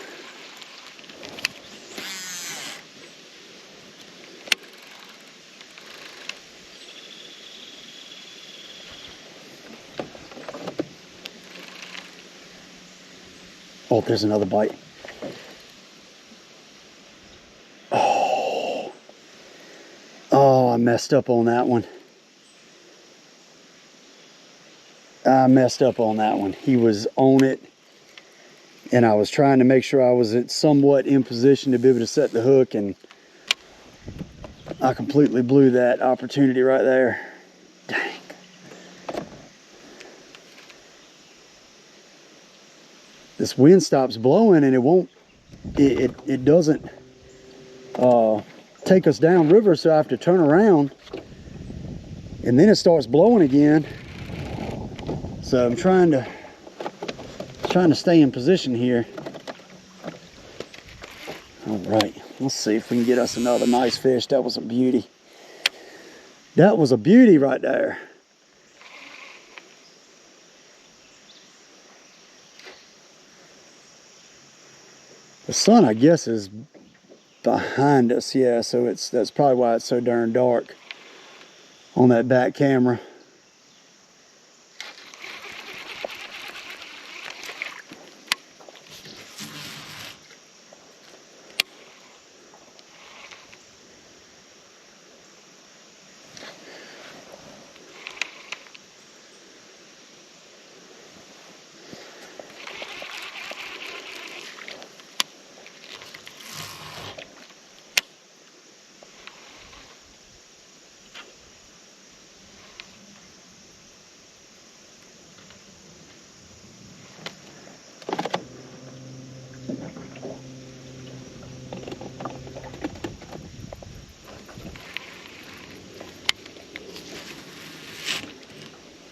A: Oh, there's another bite. Oh, I messed up on that one. I messed up on that one. He was on it, and I was trying to make sure I was somewhat in position to be able to set the hook, and I completely blew that opportunity right there. Dang. This wind stops blowing, and it won't, it doesn't take us downriver, so I have to turn around, and then it starts blowing again. So I'm trying to stay in position here. All right, let's see if we can get us another nice fish. That was a beauty. That was a beauty right there. The sun, I guess, is behind us. Yeah, so that's probably why it's so darn dark on that back camera.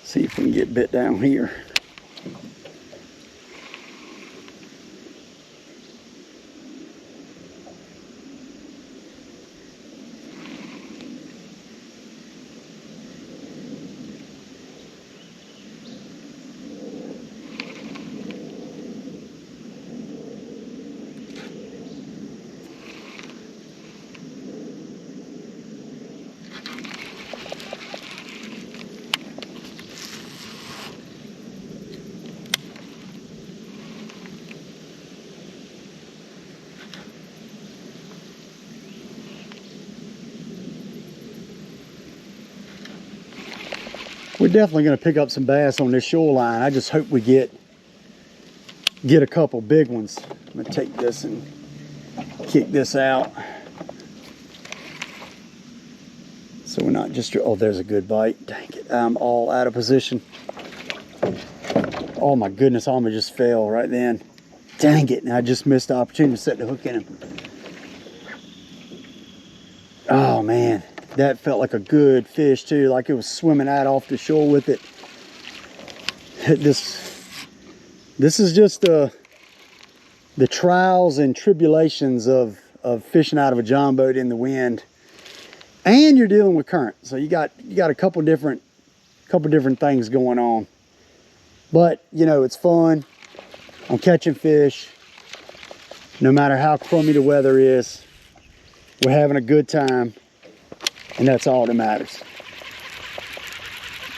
A: See if we can get bit down here. We're definitely going to pick up some bass on this shoreline. I just hope we get a couple big ones. I'm going to take this and kick this out. So we're not just, oh, there's a good bite. Dang it, I'm all out of position. Oh my goodness, I almost just fell right then. Dang it, and I just missed the opportunity to set the hook in him. Oh man. That felt like a good fish too, like it was swimming out off the shore with it. This is just the trials and tribulations of fishing out of a john boat in the wind, and you're dealing with current. So you got a couple different things going on. But you know, it's fun. I'm catching fish. No matter how crummy the weather is, we're having a good time. And that's all that matters.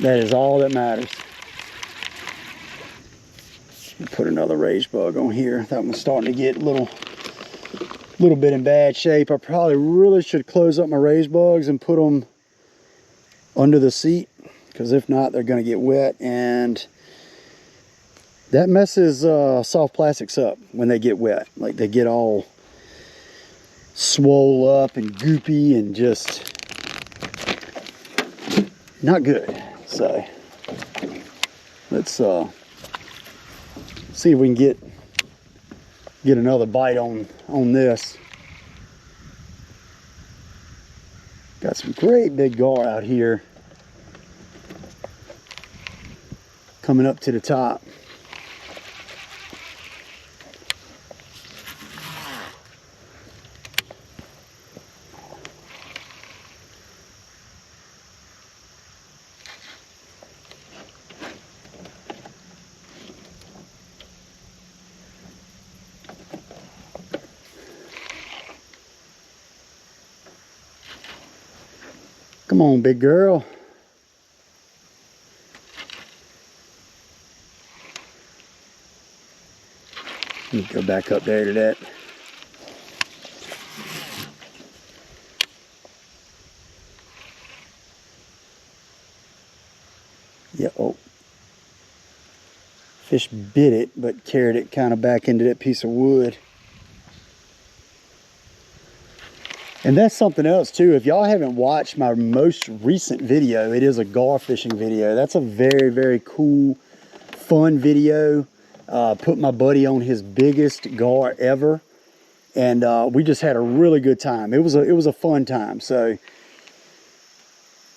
A: That is all that matters. Put another rage bug on here. That one's starting to get a little bit in bad shape. I probably really should close up my rage bugs and put them under the seat, because if not, they're going to get wet, and that messes soft plastics up when they get wet. Like, they get all swole up and goopy and just not good. So let's see if we can get another bite on this. Got some great big gar out here coming up to the top. Come on, big girl. Let me go back up there to that. Yeah, oh. Fish bit it, but carried it kind of back into that piece of wood. And that's something else too. If y'all haven't watched my most recent video, it is a gar fishing video. That's a very, very cool, fun video. Put my buddy on his biggest gar ever. And we just had a really good time. It was a fun time. So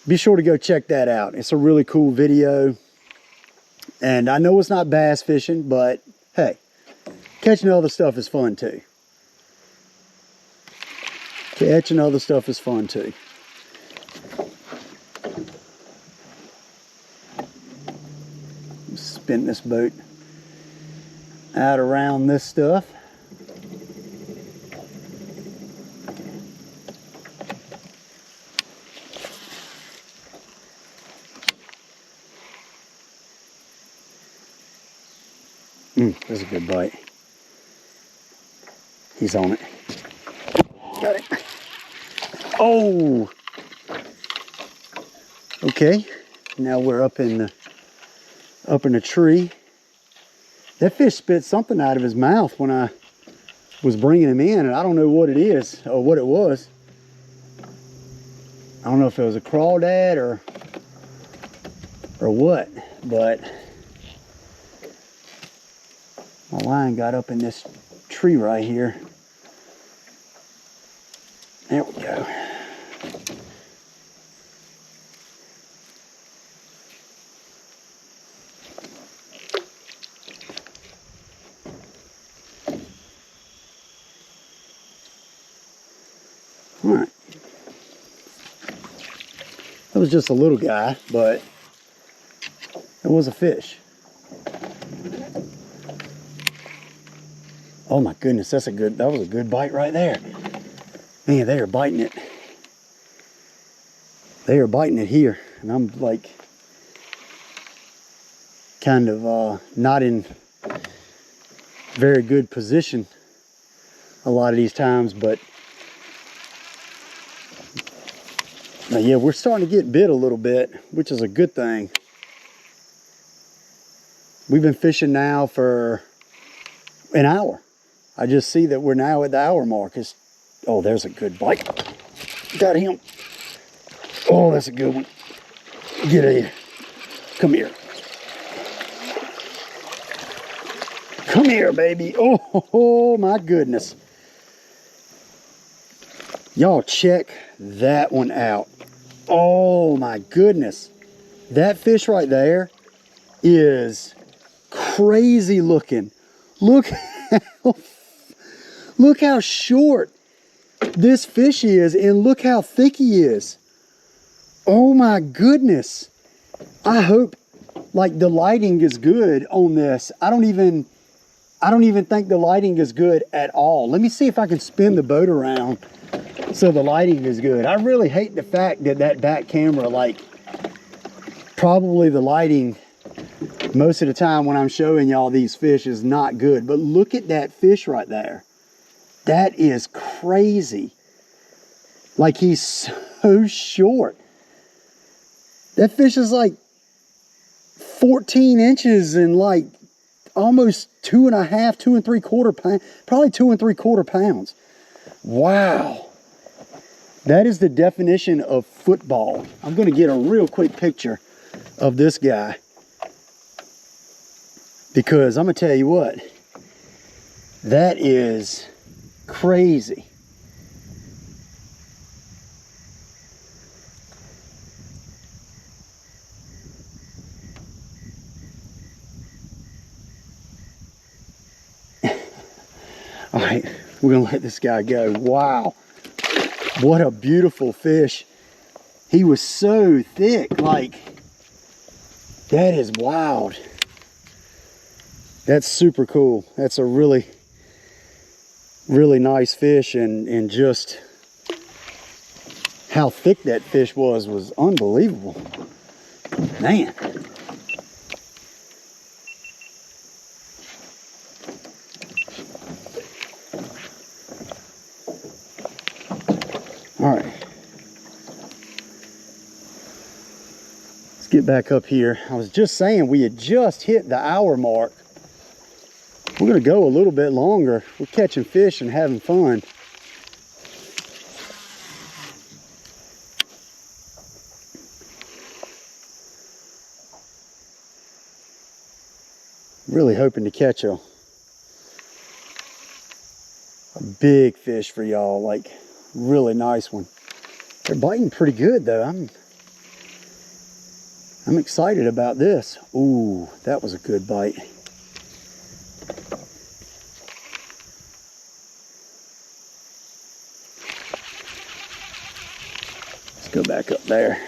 A: be sure to go check that out. It's a really cool video. And I know it's not bass fishing, but hey, catching other stuff is fun too. Catching other stuff is fun too. Spin this boat out around this stuff. That's a good bite. He's on it. Got it. Oh! Okay. Now we're up in the tree. That fish spit something out of his mouth when I was bringing him in, and I don't know what it is or what it was. I don't know if it was a crawdad or what, but my line got up in this tree right here. There we go. All right. That was just a little guy, but it was a fish. Oh my goodness, that was a good bite right there. Man, they are biting it. They are biting it here. And I'm like kind of not in very good position a lot of these times, but yeah, we're starting to get bit a little bit, which is a good thing. We've been fishing now for an hour. I just see that we're now at the hour mark. Oh, there's a good bite. Got him. Oh, that's a good one. Get here. Come here. Come here, baby. Oh my goodness. Y'all check that one out. Oh my goodness. That fish right there is crazy looking. Look how short this fish is, and look how thick he is. Oh my goodness. I hope like the lighting is good on this. I don't even think the lighting is good at all. Let me see if I can spin the boat around so the lighting is good. I really hate the fact that back camera, like, probably the lighting most of the time when I'm showing y'all these fish is not good. But look at that fish right there. That is crazy. Like, he's so short. That fish is like 14 inches and like almost 2 3/4 pounds, probably 2 3/4 pounds. Wow. That is the definition of football. I'm going to get a real quick picture of this guy, because I'm going to tell you what, that is crazy. All right, we're going to let this guy go. Wow. What a beautiful fish. He was so thick, like, that is wild. That's super cool. That's a really, really nice fish, and just how thick that fish was unbelievable. Man. All right, let's get back up here. I was just saying we had just hit the hour mark. We're going to go a little bit longer. We're catching fish and having fun. Really hoping to catch a big fish for y'all, like really nice one. They're biting pretty good though. I'm excited about this. Ooh, that was a good bite. Let's go back up there.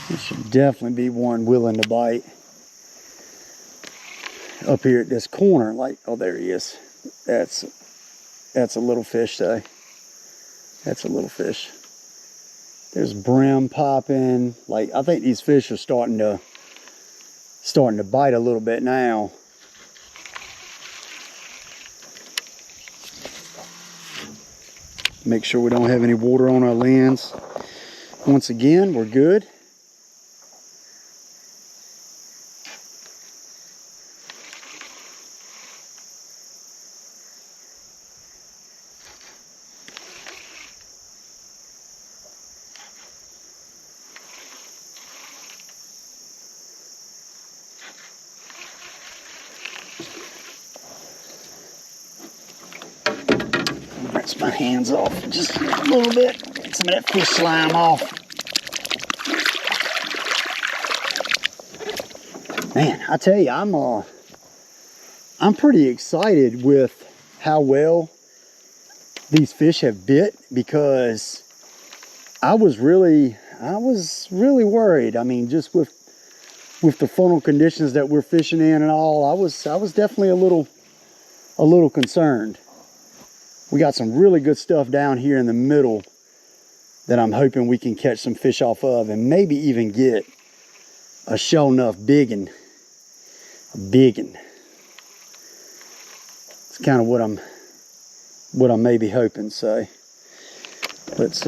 A: There should definitely be one willing to bite. Up here at this corner, like, oh, there he is. That's a little fish though. That's a little fish. There's brim popping. Like, I think these fish are starting to bite a little bit now. Make sure we don't have any water on our lens. Once again, we're good. Rinse my hands off just a little bit. Get some of that fish slime off. Man, I tell you, I'm pretty excited with how well these fish have bit, because I was really worried. I mean, just with the funnel conditions that we're fishing in and all, I was definitely a little concerned. We got some really good stuff down here in the middle that I'm hoping we can catch some fish off of, and maybe even get a sure enough biggin. It's kind of what I'm maybe hoping. So let's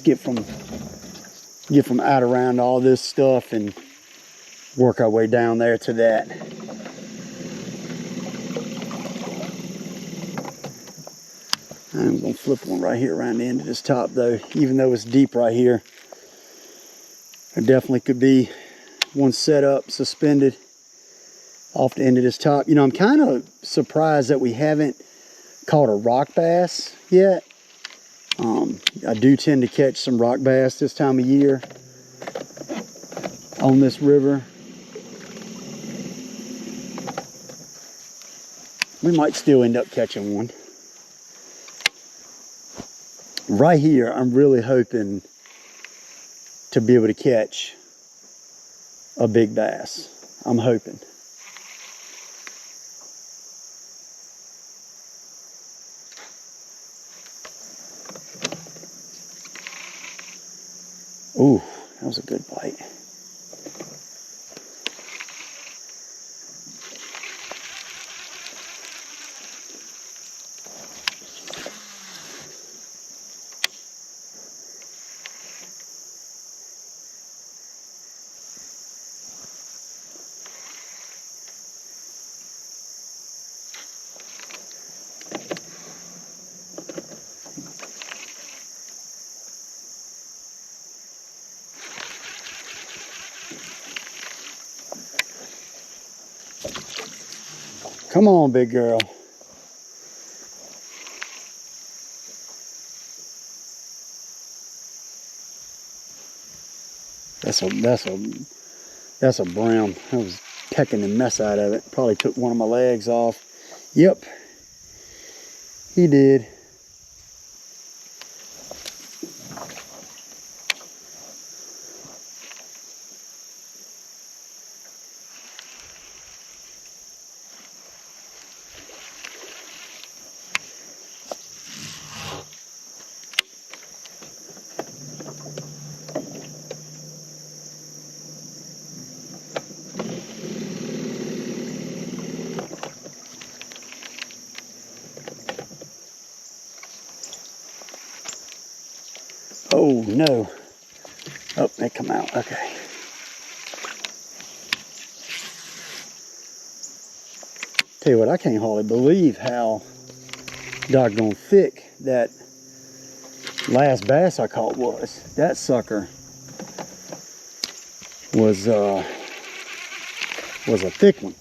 A: get from out around all this stuff and work our way down there to that. I'm gonna flip one right here around the end of this top though. Even though it's deep right here, there definitely could be one set up, suspended off the end of this top. You know, I'm kind of surprised that we haven't caught a rock bass yet. I do tend to catch some rock bass this time of year on this river. We might still end up catching one. Right here, I'm really hoping to be able to catch a big bass. I'm hoping. Ooh, that was a good bite. Come on, big girl. That's a brim. I was pecking the mess out of it. Probably took one of my legs off. Yep, he did. Oh no, Oh, they come out, okay. Tell you what, I can't hardly believe how doggone thick that last bass I caught was. That sucker was a thick one.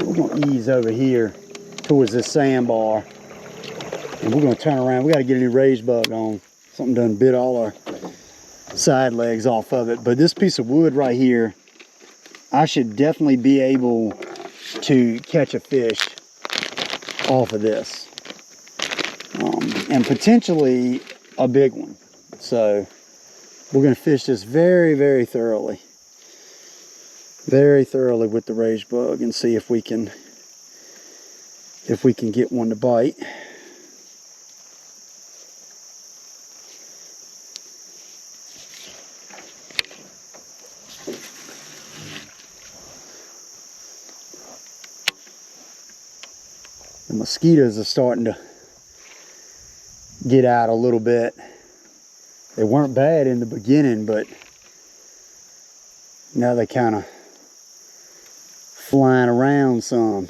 A: We're gonna ease over here towards this sandbar, and we're gonna turn around. We gotta get a new raised bug on. Something done bit all our side legs off of it. But this piece of wood right here, I should definitely be able to catch a fish off of this, and potentially a big one. So we're going to fish this very, very thoroughly with the raised bug and see if we can get one to bite. The mosquitoes are starting to get out a little bit. They weren't bad in the beginning, but now they kind of flying around some.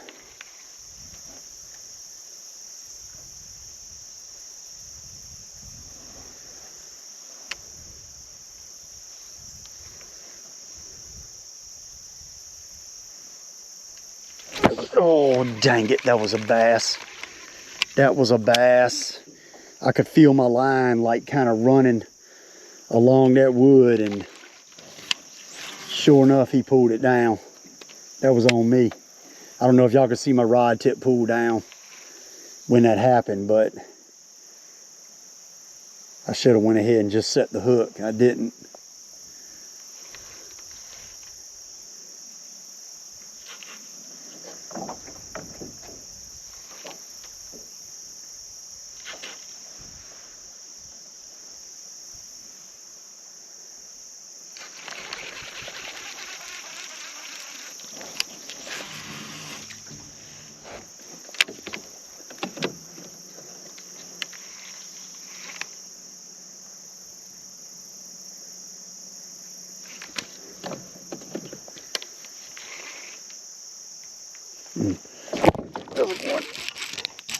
A: Oh, dang it, that was a bass. That was a bass. I could feel my line like kind of running along that wood, and sure enough, he pulled it down. That was on me. I don't know if y'all could see my rod tip pull down when that happened, but I should have went ahead and just set the hook. I didn't.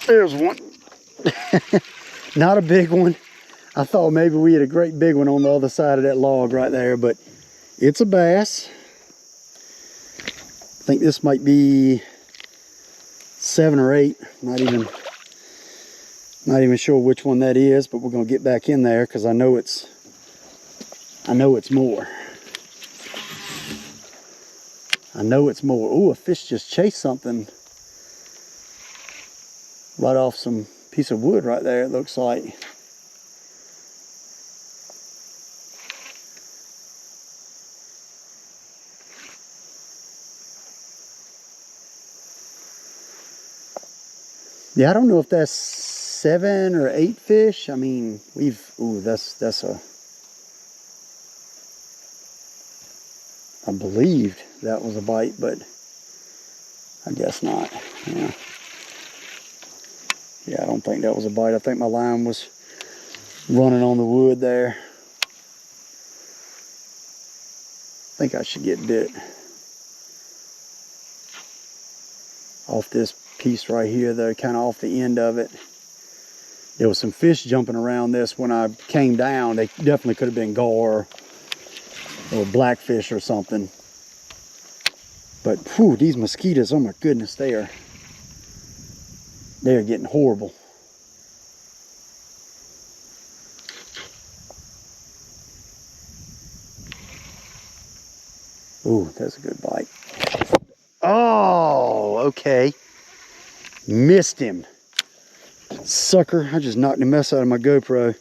A: There's one. Not a big one. I thought maybe we had a great big one on the other side of that log right there, but it's a bass. I think this might be 7 or 8. Not even sure which one that is, but we're gonna get back in there because I know it's more. I know it's more. Oh, a fish just chased something right off some piece of wood right there, it looks like. Yeah, I don't know if that's 7 or 8 fish. I mean, that's a, I believed that was a bite, but I guess not. Yeah, I don't think that was a bite. I think my line was running on the wood there. I think I should get bit off this piece right here though, kind of off the end of it. There was some fish jumping around this when I came down. They definitely could have been gar or blackfish or something. But whew, these mosquitoes, oh my goodness, they are getting horrible. Ooh, that's a good bite. Oh, okay. Missed him. Sucker, I just knocked the mess out of my GoPro.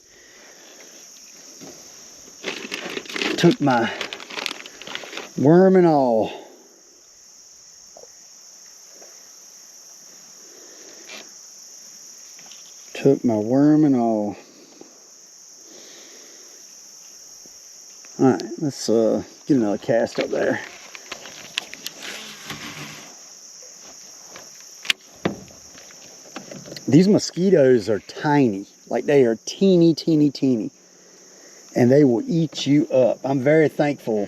A: Took my worm and all. Took my worm and all. Alright, let's get another cast up there. These mosquitoes are tiny. Like they are teeny, teeny, teeny. and they will eat you up. I'm very thankful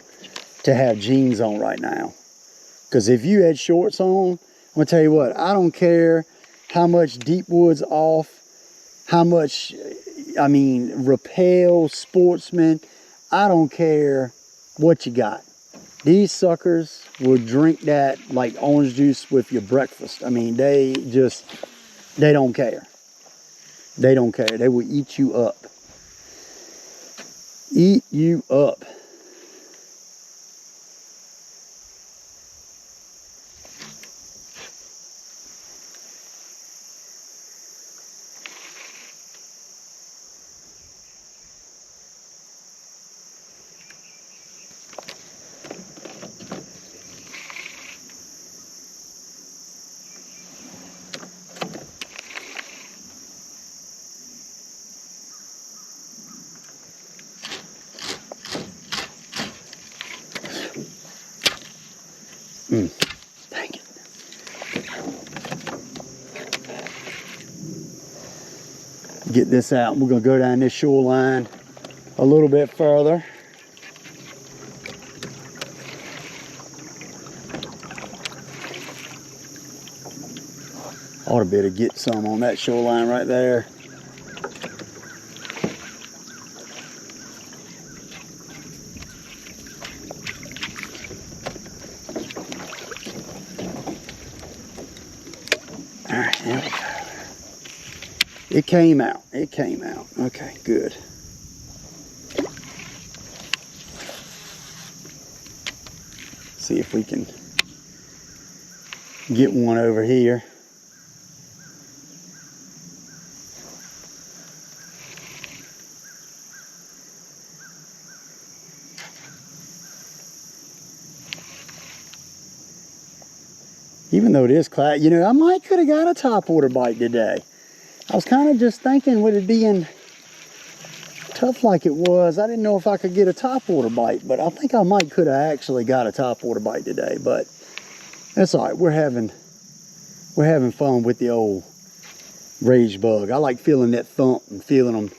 A: to have jeans on right now, because if you had shorts on, I'm gonna tell you what, I don't care how much deep wood's off, how much, I mean, Rappel, Sportsman, I don't care what you got. These suckers will drink that like orange juice with your breakfast. I mean, they don't care. They don't care. They will eat you up. Eat you up. Dang it. Get this out. We're going to go down this shoreline a little bit further. Ought to be able to get some on that shoreline right there. All right, there we go. It came out. It came out. Okay, good. See if we can get one over here. Even though it is cloud, you know, I might could have got a topwater bite today. I was kind of just thinking, with it being tough like it was, I didn't know if I could get a topwater bite, but I think I might could have actually got a topwater bite today. But that's all right. We're having fun with the old rage bug. I like feeling that thump and feeling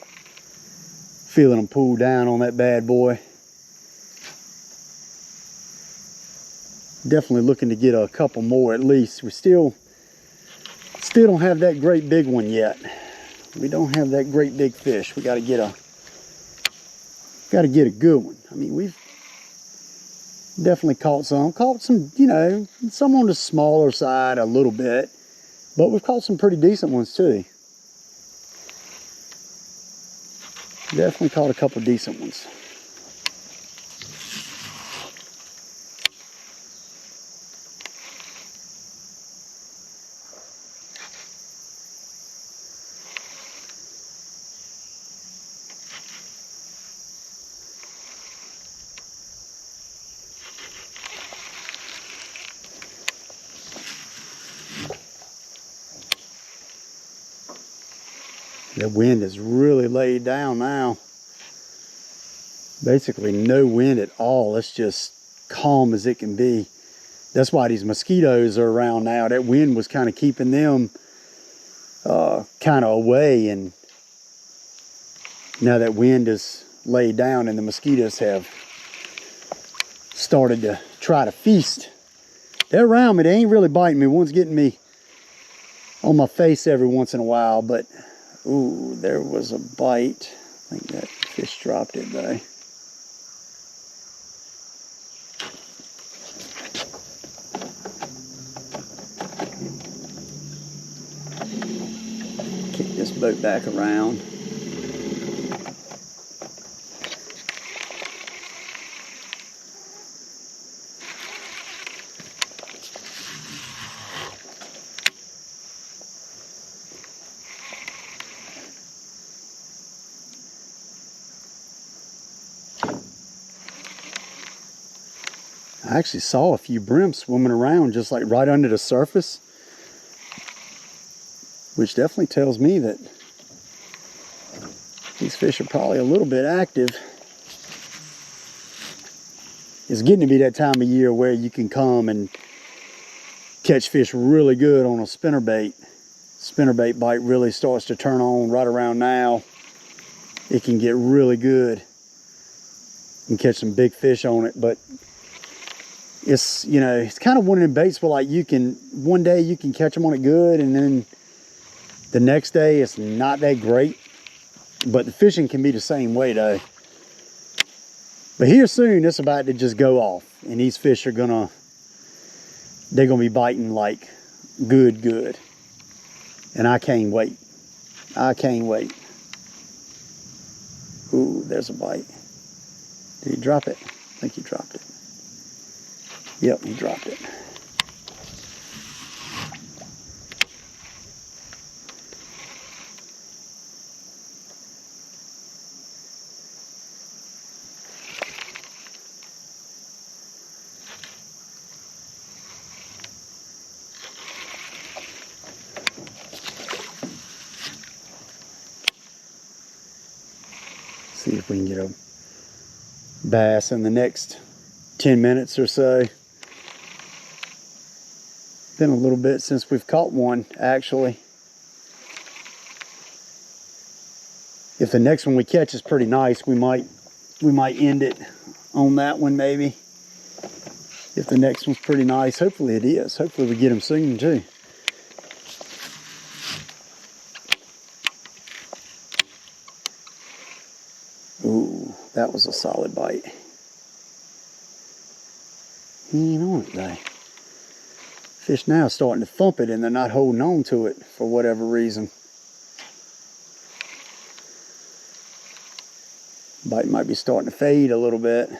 A: them pull down on that bad boy. Definitely looking to get a couple more at least. We still don't have that great big one yet. We don't have that great big fish. We got to get a good one. I mean, we've definitely caught some, you know, some on the smaller side a little bit, but we've caught some pretty decent ones too. Definitely caught a couple decent ones. The wind is really laid down now. Basically no wind at all. It's just calm as it can be. That's why these mosquitoes are around now. That wind was kind of keeping them kind of away, and now that wind is laid down and the mosquitoes have started to try to feast. They're around me. They ain't really biting me. One's getting me on my face every once in a while, but ooh, there was a bite. I think that fish dropped it though. Kick this boat back around. I actually saw a few brim swimming around just like right under the surface, which definitely tells me that these fish are probably a little bit active. It's getting to be that time of year where you can come and catch fish really good on a spinnerbait. Spinnerbait bite really starts to turn on right around now. It can get really good. and catch some big fish on it. But it's, you know, it's kind of one of them baits where like you can, one day you can catch them on it good, and then the next day it's not that great. But the fishing can be the same way though. But here soon it's about to just go off, and these fish are gonna, they're gonna be biting like good. And I can't wait. I can't wait. Ooh, there's a bite. Did he drop it? I think he dropped it. Yep, he dropped it. See if we can get a bass in the next 10 minutes or so. Been a little bit since we've caught one, actually. If the next one we catch is pretty nice, we might end it on that one maybe. If the next one's pretty nice, hopefully it is. Hopefully we get them soon too. Ooh, that was a solid bite. He ain't on it though. Fish now starting to thump it, and they're not holding on to it for whatever reason. Bite might be starting to fade a little bit.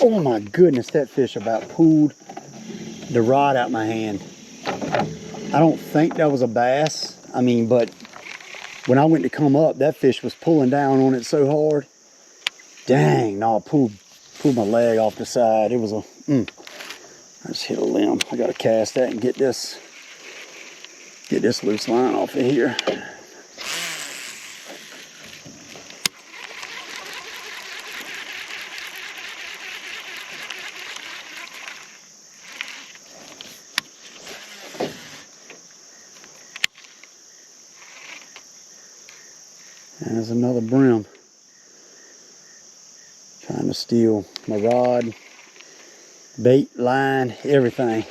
A: Oh my goodness, that fish about pulled the rod out my hand. I don't think that was a bass. I mean, but when I went to come up, that fish was pulling down on it so hard. Dang, no, I pulled my leg off the side. It was a, I just hit a limb. I gotta cast that and get this loose line off of here. There's another brim. Trying to steal my rod, bait, line, everything.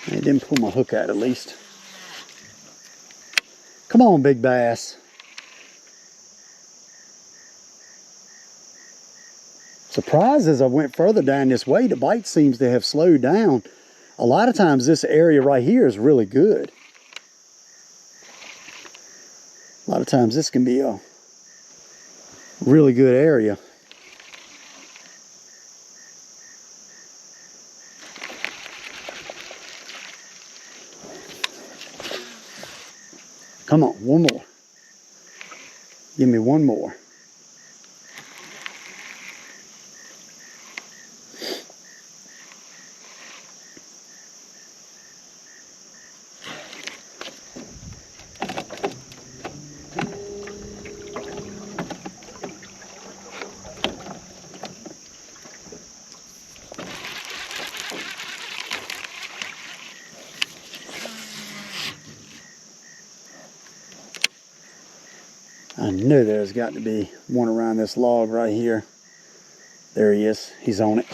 A: It didn't pull my hook out at least. Come on, big bass. Surprised as I went further down this way, the bite seems to have slowed down. A lot of times this area right here is really good. A lot of times this can be a really good area. Come on, one more. Give me one more. I knew there's got to be one around this log right here. There he is. He's on it.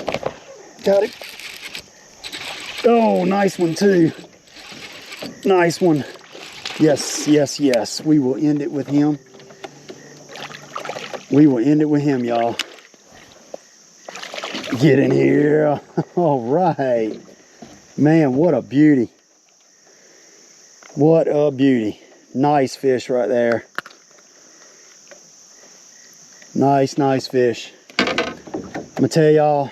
A: Got it. Oh, nice one too. Nice one. Yes, yes, yes. We will end it with him. We will end it with him, y'all. Get in here. All right. Man, what a beauty. What a beauty. Nice fish right there. Nice, nice fish. I'm gonna tell y'all,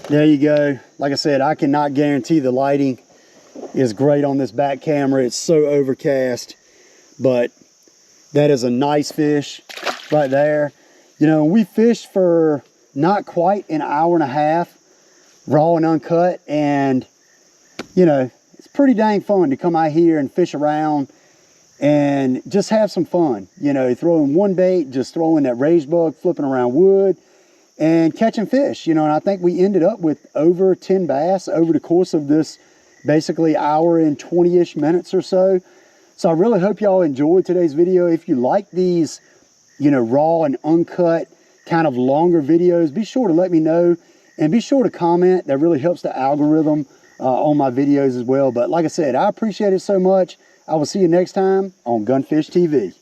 A: there you go. Like I said, I cannot guarantee the lighting is great on this back camera. It's so overcast, but that is a nice fish right there. You know, we fished for not quite an hour and a half, raw and uncut, and you know, it's pretty dang fun to come out here and fish around and just have some fun. You know, throwing one bait, just throwing that raised bug, flipping around wood, and catching fish, you know, and I think we ended up with over 10 bass over the course of this basically hour and 20-ish minutes or so. So I really hope y'all enjoyed today's video. If you like these, you know, raw and uncut kind of longer videos, be sure to let me know, and be sure to comment. That really helps the algorithm on my videos as well. But like I said, I appreciate it so much. I will see you next time on Gunfish TV.